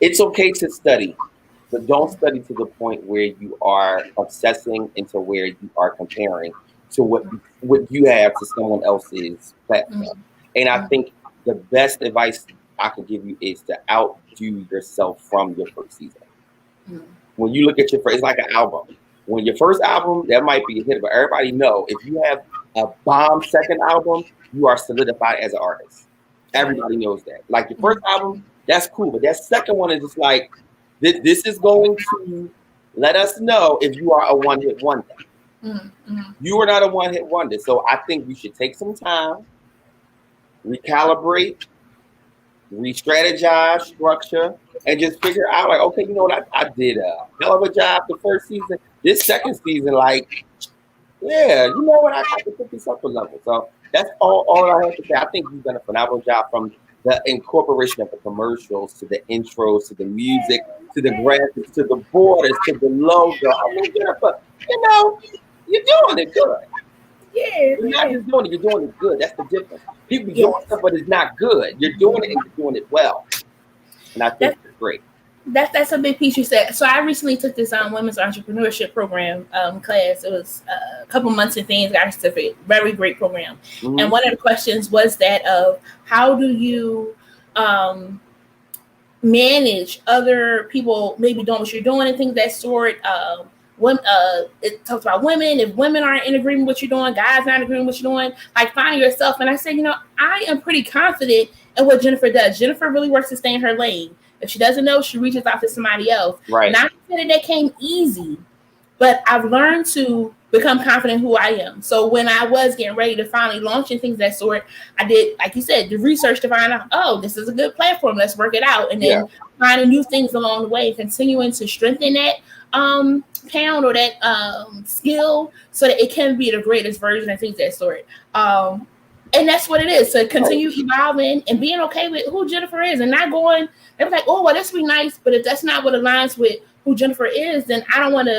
It's okay to study, but don't study to the point where you are obsessing into where you are comparing to what you have to someone else's platform. And I think the best advice I could give you is to outdo yourself from your first season. When you look at your first, it's like an album. When your first album, that might be a hit, but everybody know if you have a bomb second album, you are solidified as an artist. Everybody knows that. Like your first album, that's cool, but that second one is just like, this is going to let us know if you are a one-hit wonder. You are not a one-hit wonder. So I think you should take some time, recalibrate, re-strategize, structure, and just figure out like, okay, you know what, I did a hell of a job the first season. This second season, like, yeah, you know what, I can put this up a level. So that's all I have to say. I think you've done a phenomenal job from the incorporation of the commercials to the intros to the music to the graphics to the borders to the logo. I mean, Jennifer, you know, you're doing it good. Yeah, you're not just doing it, you're doing it good. That's the difference. People doing stuff, but it's not good. You're doing it and you're doing it well. And I think it's great. That's a big piece you said. So I recently took this women's entrepreneurship program class. It was a couple months and things, got a certificate. Very great program. And one of the questions was that of how do you manage other people maybe doing what you're doing and things of that sort. It talks about women. If women aren't in agreement with what you're doing, guys aren't agreeing with what you're doing, like finding yourself. And I said, I am pretty confident in what Jennifer does. Jennifer really works to stay in her lane. If she doesn't know, she reaches out to somebody else. Right. Not that that came easy, but I've learned to become confident in who I am. So when I was getting ready to finally launch and things of that sort, I did, like you said, the research to find out, oh, this is a good platform. Let's work it out. And then finding new things along the way, continuing to strengthen that pound or that skill so that it can be the greatest version and things of that sort. And that's what it is, to continue evolving and being okay with who Jennifer is and not going, they're like, oh, well, this would be nice, but if that's not what aligns with who Jennifer is, then I don't want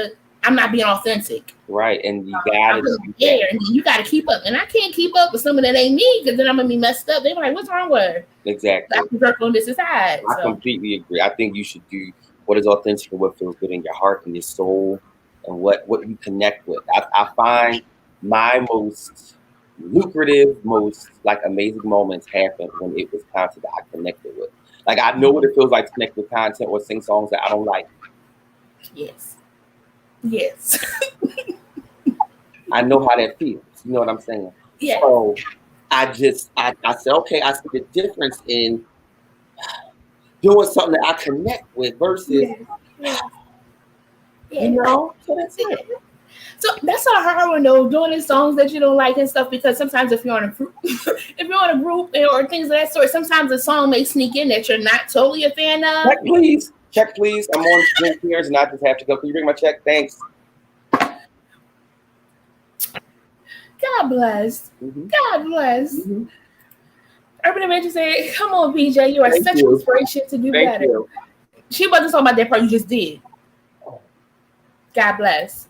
I'm not being authentic. Right, and you gotta and you gotta keep up. And I can't keep up with someone that ain't me because then I'm gonna be messed up. They're like, what's wrong with her? Exactly. I can work on this side. I completely agree. I think you should do what is authentic and what feels good in your heart and your soul and what you connect with. I find my most lucrative, most like amazing moments happen when it was content that I connected with. Like I know what it feels like to connect with content or sing songs that I don't like. Yes. Yes. I know how that feels. You know what I'm saying? Yeah. So I said, okay, I see the difference in doing something that I connect with versus, you know, so that's it. So that's a hard one though, doing the songs that you don't like and stuff, because sometimes if you're on a group, or things of that sort, sometimes a song may sneak in that you're not totally a fan of. Check please. I'm on drink here and I just have to go. Can you bring my check? Thanks. God bless. Mm-hmm. God bless. Mm-hmm. Urban Adventure said, come on, PJ, you are such an inspiration to do better. You. She wasn't talking about that part you just did. God bless.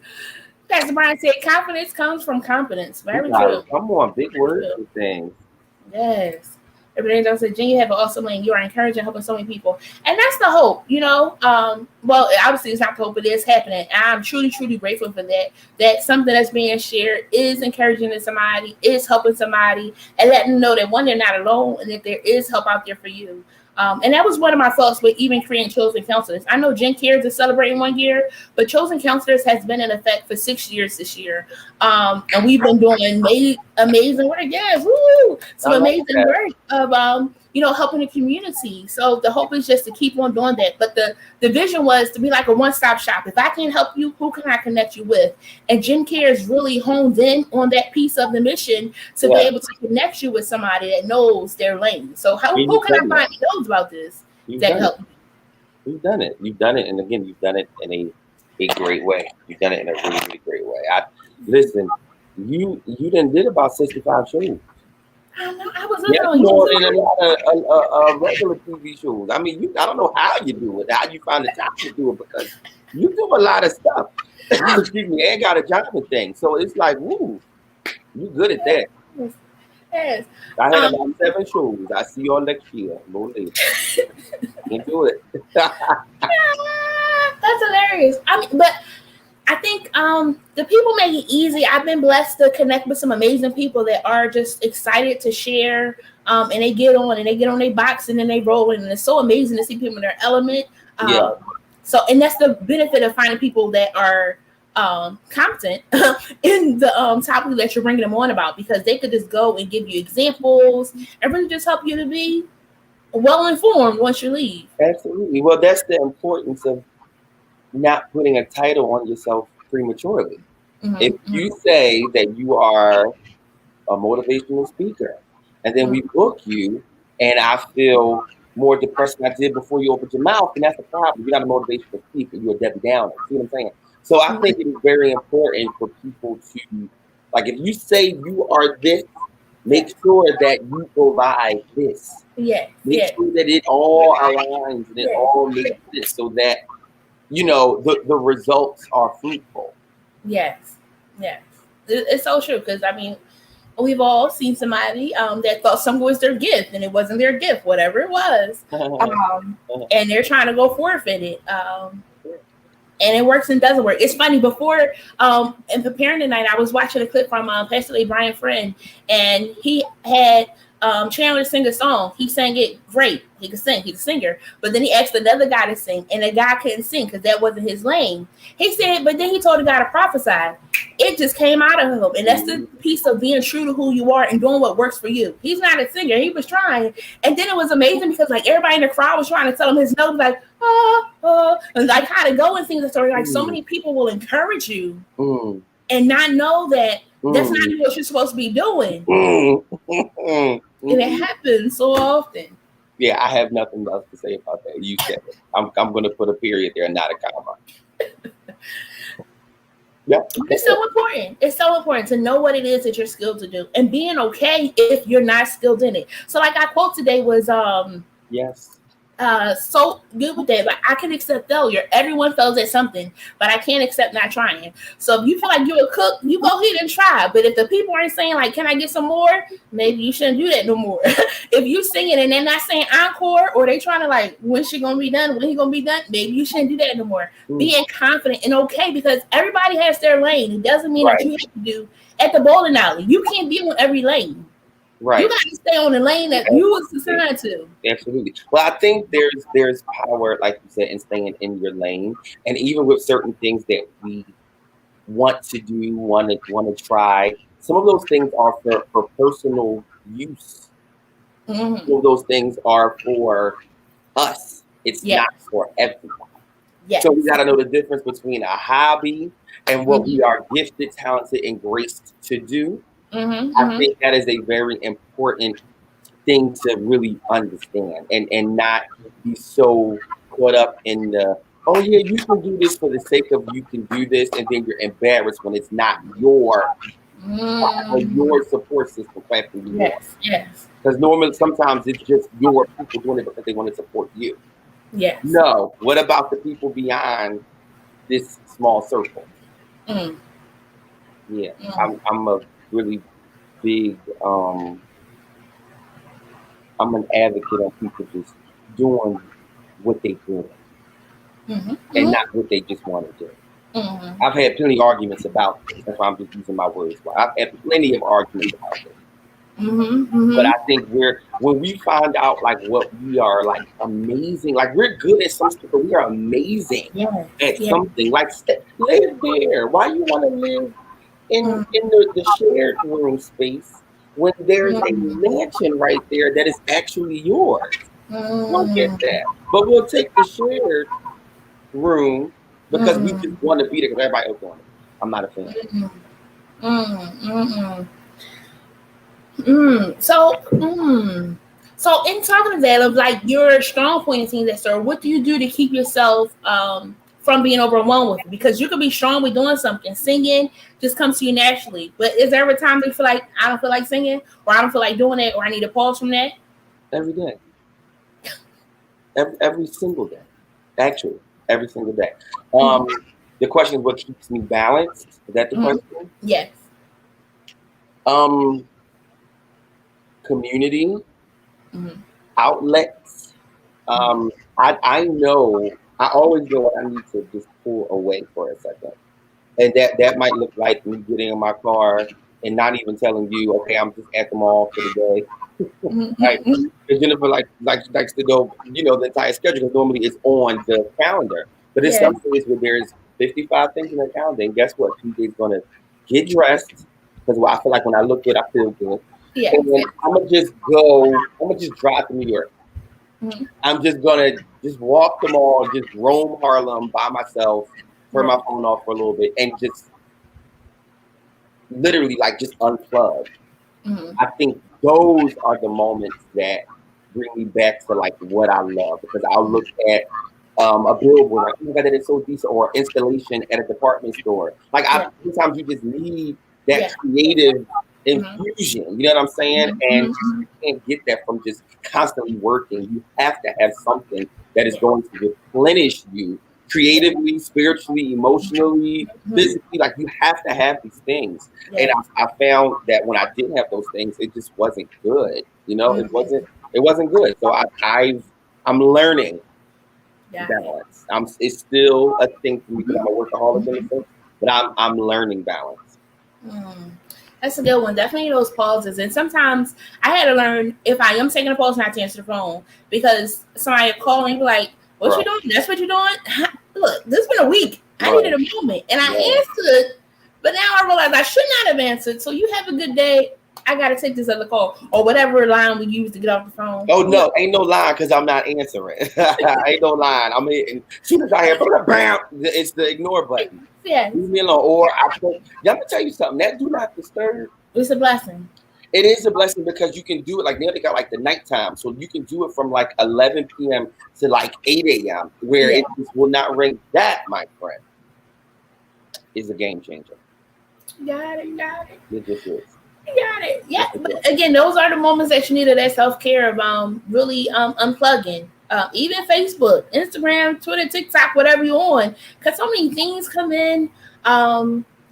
Pastor Brian said, confidence comes from confidence. Very true. Come on, big words and things. Yes. Everything else said, Jen, you have an awesome lane. You are encouraging, helping so many people. And that's the hope, you know. Well, obviously it's not the hope, but it's happening. And I'm truly, truly grateful for that. That something that's being shared is encouraging to somebody, is helping somebody, and letting them know that one, they're not alone and that there is help out there for you. And that was one of my thoughts with even creating Chozen Counselors. I know Jen Cares is celebrating 1 year, but Chozen Counselors has been in effect for 6 years this year. And we've been doing amazing work. Yes, woo! Some amazing work of, you know, helping the community. So the hope is just to keep on doing that. But the vision was to be like a one-stop shop. If I can't help you, who can I connect you with? And Jen Cares really honed in on that piece of the mission to be able to connect you with somebody that knows their lane. So who can I find that knows about this that help you? You've done it. You've done it. And again, you've done it in a great way. You've done it in a really, really great way. Listen, you done did about 65 shows. I know. I was in a lot of regular TV shows. I mean, I don't know how you do it, how you find the time to do it, because you do a lot of stuff. Excuse me, and got a job and things. So it's like, woo, you good at that. Yes. I had about 7 shows. I see y'all next year. No later. You do it. That's hilarious. I mean, but I think the people make it easy. I've been blessed to connect with some amazing people that are just excited to share, and they get on their box and then they roll in, and it's so amazing to see people in their element. So, and that's the benefit of finding people that are competent in the topic that you're bringing them on about, because they could just go and give you examples and really just help you to be well informed once you leave. Absolutely. Well, that's the importance of not putting a title on yourself prematurely. Mm-hmm. If you say that you are a motivational speaker and then we book you and I feel more depressed than I did before you opened your mouth, and that's the problem. You're not a motivational speaker, you're a Debbie Downer. See what I'm saying? So I think it is very important for people to, like, if you say you are this, make sure that you provide this. Make sure that it all aligns and it all makes this, so that, you know, the results are fruitful. Yes. It's so true, because I mean, we've all seen somebody that thought something was their gift and it wasn't their gift, whatever it was, and they're trying to go forfeit it. And it works and doesn't work. It's funny, before in preparing tonight, I was watching a clip from Pastor Lee Brian Friend, and he had Chandler sing a song. He sang it great. He could sing. He's a singer. But then he asked another guy to sing, and the guy couldn't sing because that wasn't his lane. He said, but then he told the guy to prophesy. It just came out of him. And that's the piece of being true to who you are and doing what works for you. He's not a singer. He was trying. And then it was amazing because, like, everybody in the crowd was trying to tell him his notes, like, and like how to go and things. And so, like, so many people will encourage you and not know that that's not what you're supposed to be doing. And it happens so often. Yeah, I have nothing else to say about that. You said it. I'm going to put a period there and not a comma. Yeah. It's so important. It's so important to know what it is that you're skilled to do and being okay if you're not skilled in it. So, like, our quote today was, so good with that. Like I can accept failure. Everyone fails at something, but I can't accept not trying. So if you feel like you're a cook, you go ahead and try. But if the people aren't saying like, "Can I get some more?" Maybe you shouldn't do that no more. If you singing and they're not saying encore, or they trying to like, "When's she gonna be done? When he gonna be done?" Maybe you shouldn't do that no more. Being confident and okay, because everybody has their lane. It doesn't mean that you have to do at the bowling alley. You can't be on every lane. Right. You got to stay on the lane that you was assigned to. Absolutely. Well, I think there's power, like you said, in staying in your lane, and even with certain things that we want to do, want to try. Some of those things are for personal use. Some of those things are for us. It's not for everyone. Yes. So we got to know the difference between a hobby and what we are gifted, talented, and graced to do. I think that is a very important thing to really understand and not be so caught up in the, oh yeah, you can do this for the sake of you can do this, and then you're embarrassed when it's not your support system clapping you on. Yes. Because normally sometimes it's just your people doing it because they want to support you. Yes. No, what about the people beyond this small circle? Yeah, I'm a really big I'm an advocate on people just doing what they do and not what they just want to do. I've had plenty of arguments about this. That's why I'm just using my words. I've had plenty of arguments about this. But I think when we find out like what we are like amazing, like we're good at some stuff, but we are amazing at something. Like live there. Why you want to live in the shared room space when there's a mansion right there that is actually yours? Don't get that. But we'll take the shared room because we just want to be there because everybody else wants it. I'm not a fan. So in talking of that, of like your strong point and things that sir, what do you do to keep yourself from being overwhelmed with it? Because you could be strong with doing something. Singing just comes to you naturally. But is there ever a time that you feel like I don't feel like singing, or I don't feel like doing it, or I need to pause from that? Every day. Every single day. Actually, every single day. The question is what keeps me balanced? Is that the question? Yes. Community, outlets. I know, I always know I need to just pull away for a second. And that might look like me getting in my car and not even telling you, okay, I'm just at the mall for the day. Like, Jennifer likes to go, the entire schedule because normally it's on the calendar. But there's some days where there's 55 things in the calendar, and guess what? TJ's gonna get dressed because I feel like when I look good, I feel good. And then I'm gonna just drive to New York. I'm just gonna just walk the mall, just roam Harlem by myself, turn my phone off for a little bit, and just literally like just unplug. I think those are the moments that bring me back to like what I love, because I'll look at a billboard like, oh my God, that is so decent, or installation at a department store. Like sometimes you just need that creative infusion. You know what I'm saying? And you can't get that from just constantly working. You have to have something that is going to replenish you creatively, spiritually, emotionally, physically. Like you have to have these things. And I found that when I didn't have those things, it just wasn't good. It wasn't good. So I'm learning balance. It's still a thing for me because I'm a workaholic in a sense, but I'm learning balance. That's a good one. Definitely those pauses. And sometimes I had to learn, if I am taking a pause, not to answer the phone, because somebody will call and be like, what you doing? That's what you're doing? Look, this has been a week. I needed a moment. And I answered, but now I realize I should not have answered. So you have a good day. I got to take this other call, or whatever line we use to get off the phone. Oh, no, ain't no line because I'm not answering. Ain't no line. I mean, as soon as I hear, bam, it's the ignore button. Yeah. Leave me alone. Or let me tell you something. That do not disturb. It's a blessing. It is a blessing because you can do it like now they got like the nighttime. So you can do it from like 11 p.m. to like 8 a.m. where it just will not ring. That, my friend, is a game changer. Got it. It just is. Got it. Yeah. But again, those are the moments that you need of that self-care of really unplugging. even Facebook, Instagram, Twitter, TikTok, whatever you're on, because so many things come in.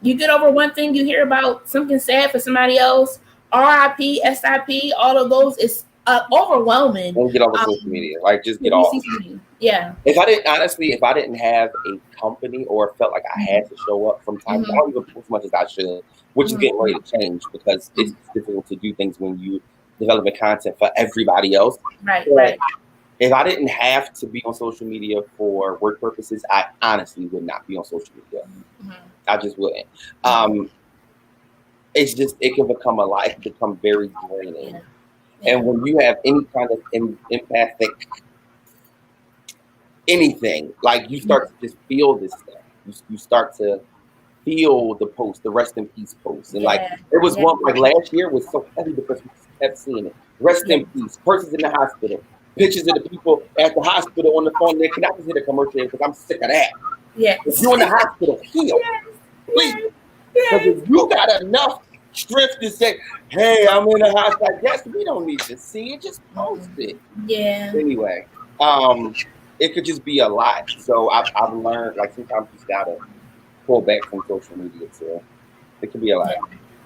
You get over one thing, you hear about something sad for somebody else, RIP, SIP, all of those is overwhelming. Don't get off social media. Like, just get off. Yeah. If I didn't have a company or felt like I had to show up from time to time, I don't even post as much as I should, which is getting ready to change because it's difficult to do things when you developing content for everybody else. Right, but right. If I didn't have to be on social media for work purposes, I honestly would not be on social media. I just wouldn't. It's just, it can become a lot. It can become very draining. Yeah. And when you have any kind of empathic anything, like you start to just feel this stuff. You start to feel the post, the rest in peace post. And like, it was one, like last year was so heavy because we kept seeing it. Rest in peace, persons in the hospital, pictures of the people at the hospital on the phone. Can I just hit a commercial because I'm sick of that? Yeah. If you're in the hospital, heal. Please. Because if you got enough strength to say, hey, I'm in the hospital, yes, we don't need to see it, just post it. Yeah. Anyway, it could just be a lot. So I've learned, like, sometimes you just gotta pull back from social media too. It could be a lot.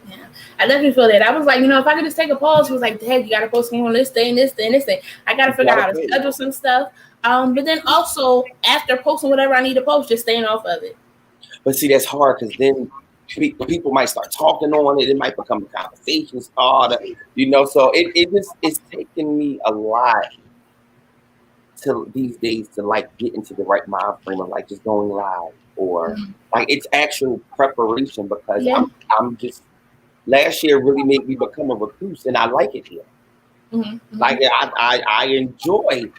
Yeah. I definitely feel that. I was like, if I could just take a pause, it was like, Dad, you gotta post me on this day and this day and this day. I gotta figure out how to schedule some stuff. But then also after posting whatever I need to post, just staying off of it. But see, that's hard because then people might start talking on it. It might become a conversation starter, So it's taking me a lot to these days to like get into the right mind frame of like just going live or like it's actual preparation because I'm just last year really made me become a recluse and I like it here. Like I enjoy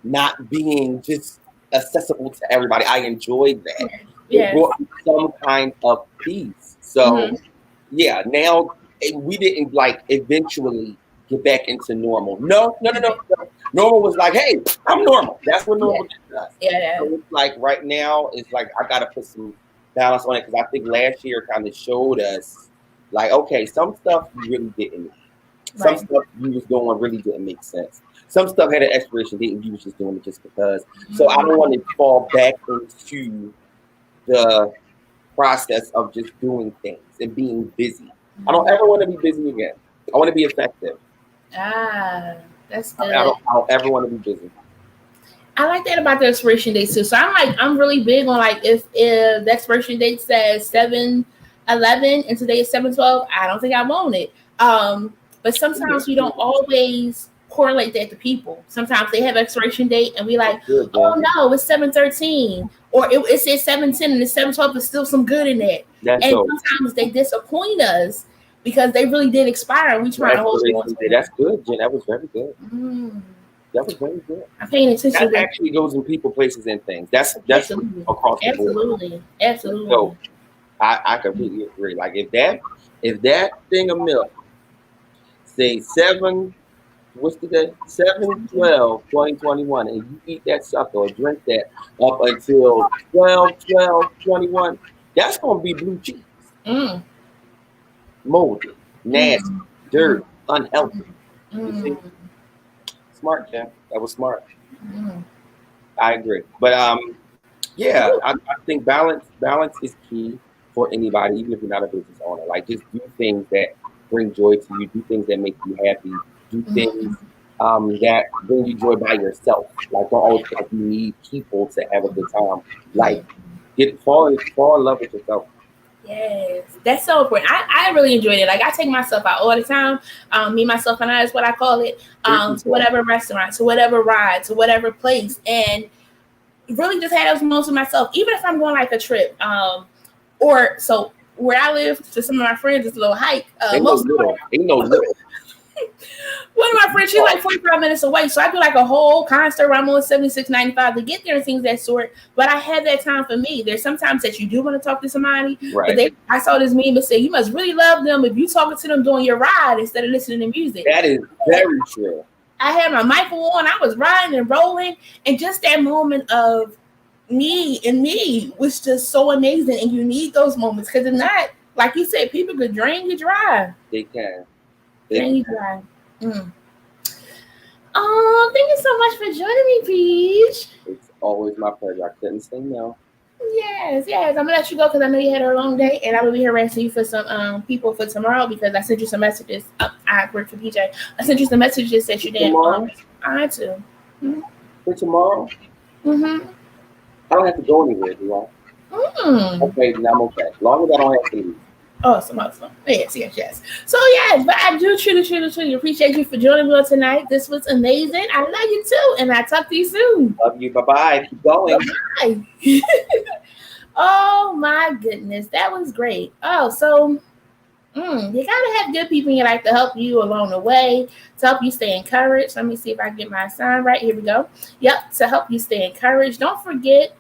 not being just accessible to everybody. I enjoy that. It brought me some kind of peace. So now we didn't like eventually get back into normal. No. Normal was like, hey, I'm normal. That's what normal does. Yeah. So it's like right now, it's like I gotta put some balance on it because I think last year kind of showed us like, okay, some stuff you really didn't. Some stuff you was doing really didn't make sense. Some stuff had an expiration date and you was just doing it just because. So I don't want to fall back into the process of just doing things and being busy. I don't ever want to be busy again. I want to be effective. That's good. I don't ever want to be busy. I like that about the expiration date too. So I'm really big on like if the expiration date says 7/11 and today is 7/12, I don't think I want it. But sometimes we don't always correlate that to people. Sometimes they have expiration date and we like, oh no, it's 7/13, or it says 7/10 and it's 7/12, but still some good in that. Sometimes they disappoint us because they really did expire and we try to hold on to it. That's good, Jen. That was very good. That was very good. I'm paying attention. That actually goes in people, places, and things. That's Absolutely. Across the board. Absolutely. So I completely agree. Like if that thing of milk say 7, what's the day? 7/12/2021, and you eat that sucker or drink that up until 12/12/21, that's gonna be blue cheese. Moldy, nasty, dirty, unhealthy. You see? Smart, Jeff. That was smart. I agree. But I think balance is key for anybody, even if you're not a business owner. Like just do things that bring joy to you, do things that make you happy, do things that bring you joy by yourself. Like don't always feel like you need people to have a good time. Like fall in love with yourself. Yes, that's so important. I really enjoyed it. Like I take myself out all the time. Me, myself, and I is what I call it. To whatever restaurant, to whatever ride, to whatever place, and really just had those moments with myself. Even if I'm going like a trip, or so where I live to some of my friends, it's a little hike. Ain't no little. One of my friends, she's like 45 minutes away, so I do like a whole concert where I'm on 76.95 to get there and things of that sort. But I had that time for me. There's sometimes that you do want to talk to somebody, but I saw this meme that said you must really love them if you talking to them during your ride instead of listening to music. That is very true. I had my mic on, I was riding and rolling, and just that moment of me was just so amazing. And you need those moments because if not, like you said, people could drain you dry. They can. Drain you dry. Oh, thank you so much for joining me, Peach. It's always my pleasure. I couldn't say no. Yes. I'm gonna let you go because I know you had a long day, and I'm gonna be harassing you for some people for tomorrow because I sent you some messages. I work for PJ. I sent you some messages that you didn't. I too. For tomorrow? Mm-hmm. I don't have to go anywhere, do I? Okay, then I'm okay. As long as I don't have to leave. Awesome. Yes. So yes, but I do truly appreciate you for joining me tonight. This was amazing. I love you too, and I'll talk to you soon. Love you. Bye-bye. Keep going. Bye. Oh my goodness, that was great. Oh, so you gotta have good people in your life to help you along the way, to help you stay encouraged. Let me see if I can get my sign right. Here we go. Yep, to help you stay encouraged. Don't forget.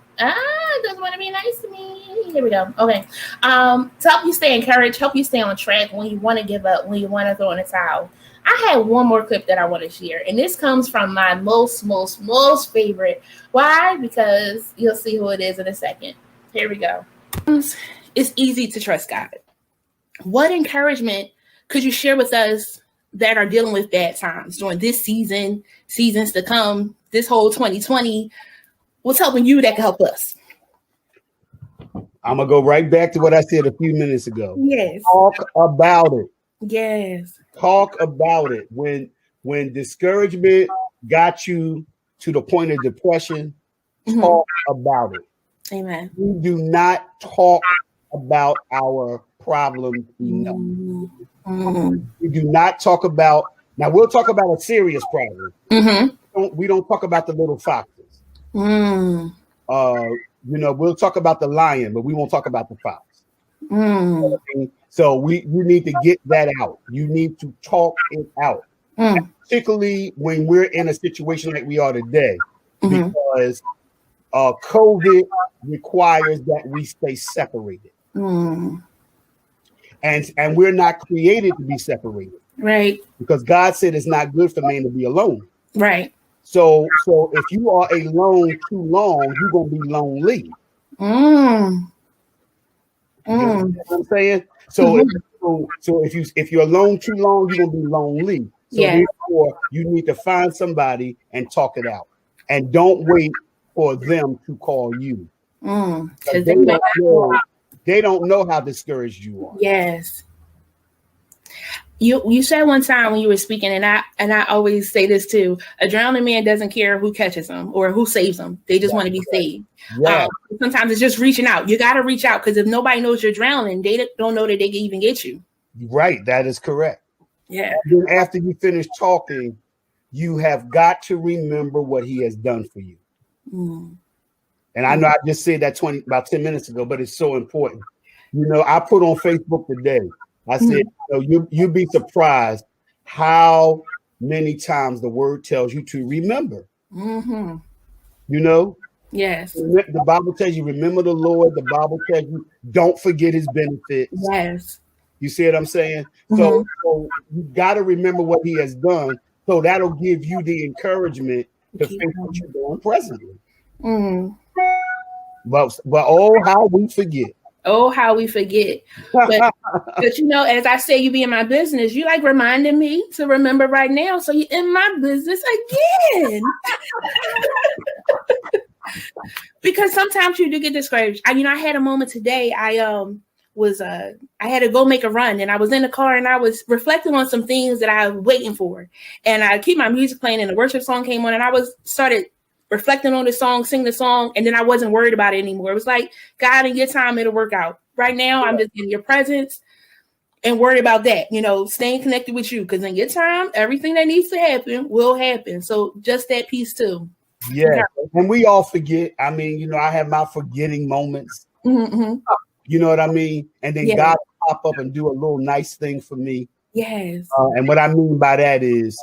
Doesn't want to be nice to me. Here we go. Okay. To help you stay encouraged, help you stay on track when you want to give up, when you want to throw in the towel. I have one more clip that I want to share, and this comes from my most favorite. Why? Because you'll see who it is in a second. Here we go. It's easy to trust God. What encouragement could you share with us that are dealing with bad times during this season, seasons to come, this whole 2020? What's helping you that can help us? I'm going to go right back to what I said a few minutes ago. Yes. Talk about it. Yes. Talk about it. When discouragement got you to the point of depression, talk about it. Amen. We do not talk about our problems enough. We do not talk about, now we'll talk about a serious problem. We don't talk about the little foxes. We'll talk about the lion, but we won't talk about the fox. So you need to get that out. You need to talk it out, particularly when we're in a situation like we are today, because COVID requires that we stay separated, and we're not created to be separated, right? Because God said it's not good for man to be alone, right? So if you are alone too long, you're gonna be lonely. You know what I'm saying? So if you're alone too long, you're gonna be lonely. So therefore, you need to find somebody and talk it out, and don't wait for them to call you. Because they don't know how discouraged you are. Yes. You said one time when you were speaking, and I always say this too: a drowning man doesn't care who catches him or who saves him. They just want to be saved. Yeah. Sometimes it's just reaching out. You got to reach out, because if nobody knows you're drowning, they don't know that they can even get you. Right. That is correct. Yeah. And then after you finish talking, you have got to remember what he has done for you. And I know I just said that about 10 minutes ago, but it's so important. I put on Facebook today, I said, you'd be surprised how many times the word tells you to remember. Yes. The Bible tells you, remember the Lord. The Bible tells you, don't forget his benefits. Yes. You see what I'm saying? So you got to remember what he has done. So that'll give you the encouragement to think what you're doing presently. But how we forget. Oh, how we forget. But as I say, you be in my business, you like reminding me to remember right now. So you're in my business again. Because sometimes you do get discouraged. I had a moment today. I had to go make a run, and I was in the car and I was reflecting on some things that I was waiting for. And I keep my music playing, and the worship song came on, and I started reflecting on the song, sing the song, and then I wasn't worried about it anymore. It was like, God, in your time, it'll work out. Right now, I'm just in your presence and worried about that, staying connected with you, because in your time, everything that needs to happen will happen. So just that piece too. Yeah, and we all forget. I have my forgetting moments. You know what I mean? And then God will pop up and do a little nice thing for me. Yes. And what I mean by that is,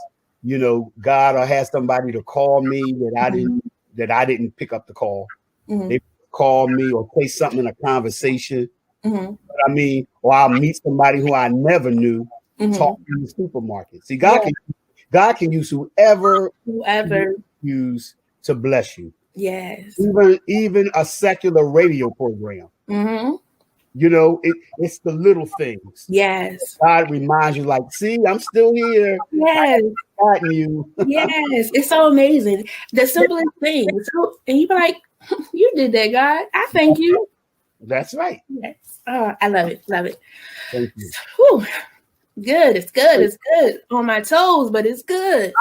God will have somebody to call me that I didn't pick up the call. They call me or say something in a conversation. Or I'll meet somebody who I never knew talking in the supermarket. See, God can use whoever use to bless you. Yes. Even a secular radio program. You know, it's the little things. Yes. God reminds you, like, see, I'm still here. Yes. Fighting you. Yes. It's so amazing. The simplest thing. So, and you be like, you did that, God. I thank you. That's right. Yes. Oh, I love it. Love it. Thank you. Whew. Good. It's good. It's good. On my toes, but it's good.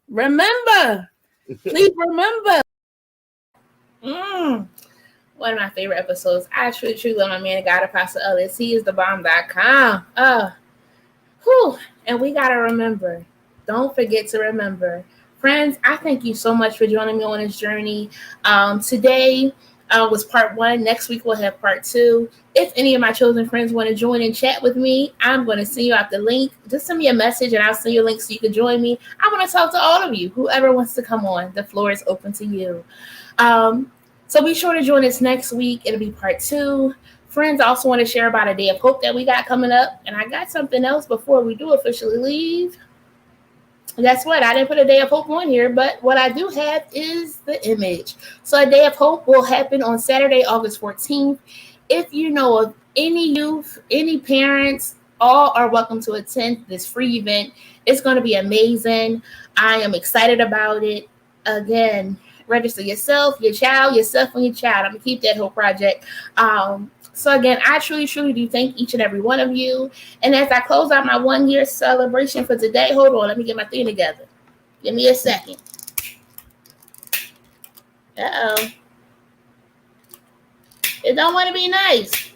Remember. Please remember. One of my favorite episodes. I truly love my man, God, Apostle Ellis. He is the bomb.com. And we got to remember. Don't forget to remember. Friends, I thank you so much for joining me on this journey. Today was part 1. Next week we'll have part 2. If any of my chosen friends want to join and chat with me, I'm going to send you out the link. Just send me a message and I'll send you a link so you can join me. I want to talk to all of you. Whoever wants to come on, the floor is open to you. So be sure to join us next week. It'll be part 2. Friends, I also want to share about a day of hope that we got coming up. And I got something else before we do officially leave. Guess what? I didn't put a day of hope on here, but what I do have is the image. So a day of hope will happen on Saturday, August 14th. If you know of any youth, any parents, all are welcome to attend this free event. It's going to be amazing. I am excited about it. Again, register yourself, your child, yourself, and your child. I'm going to keep that whole project. So again, I truly do thank each and every one of you. And as I close out my 1-year celebration for today, hold on, let me get my thing together. Give me a second. Uh-oh. It don't want to be nice.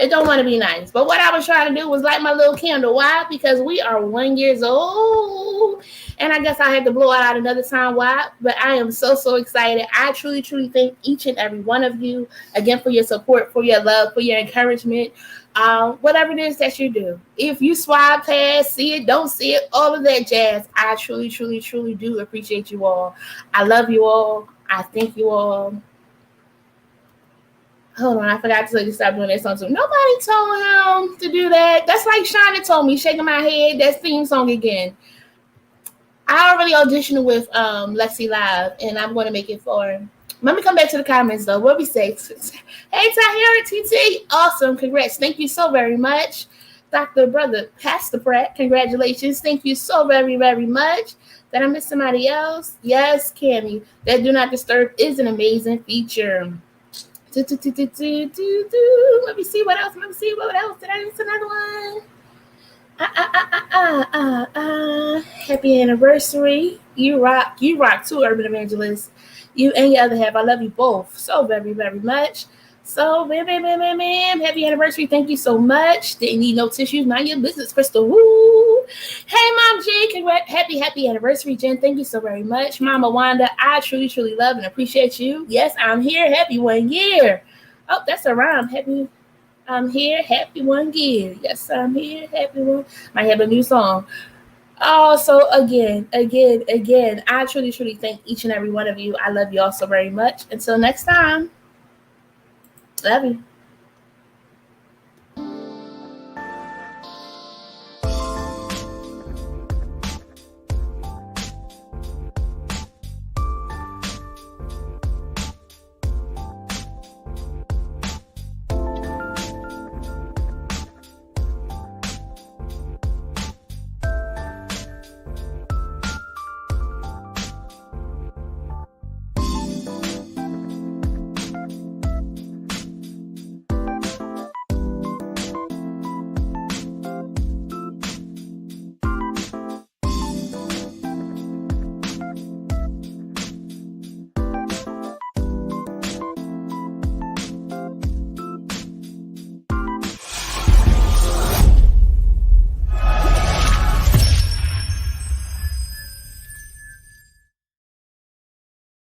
It don't want to be nice. But what I was trying to do was light my little candle. Why? Because we are 1 year old. And I guess I had to blow it out another time. Why? But I am so excited. I truly thank each and every one of you again for your support, for your love, for your encouragement. Whatever it is that you do. If you swipe past, see it, don't see it, all of that jazz. I truly do appreciate you all. I love you all. I thank you all. Hold on, I forgot to tell you to stop doing that song too. Nobody told him to do that. That's like Shauna told me, shaking my head, that theme song again. I already auditioned with Lexi Live, and I'm going to make it for him. Let me come back to the comments, though. What we say? Hey, Tahira, TT. Awesome. Congrats. Thank you so very much. Dr. Brother, Pastor Pratt, congratulations. Thank you so very much. Did I miss somebody else? Yes, Cammy. That Do Not Disturb is an amazing feature. Let me see what else. Did I miss another one? Happy anniversary. You rock too, Urban Evangelist. You and your other half. I love you both so very much. So, bam. Happy anniversary. Thank you so much. Didn't need no tissues. Mind your business, Crystal. Woo. Hey, Mom G. Congrats. Happy anniversary, Jen. Thank you so very much. Mama Wanda, I truly love and appreciate you. Yes, I'm here. Happy 1 year. Oh, that's a rhyme. I'm here. Happy 1 year. Yes, I'm here. Happy 1. Might have a new song. Oh, so again, I truly thank each and every one of you. I love you all so very much. Until next time. Love you.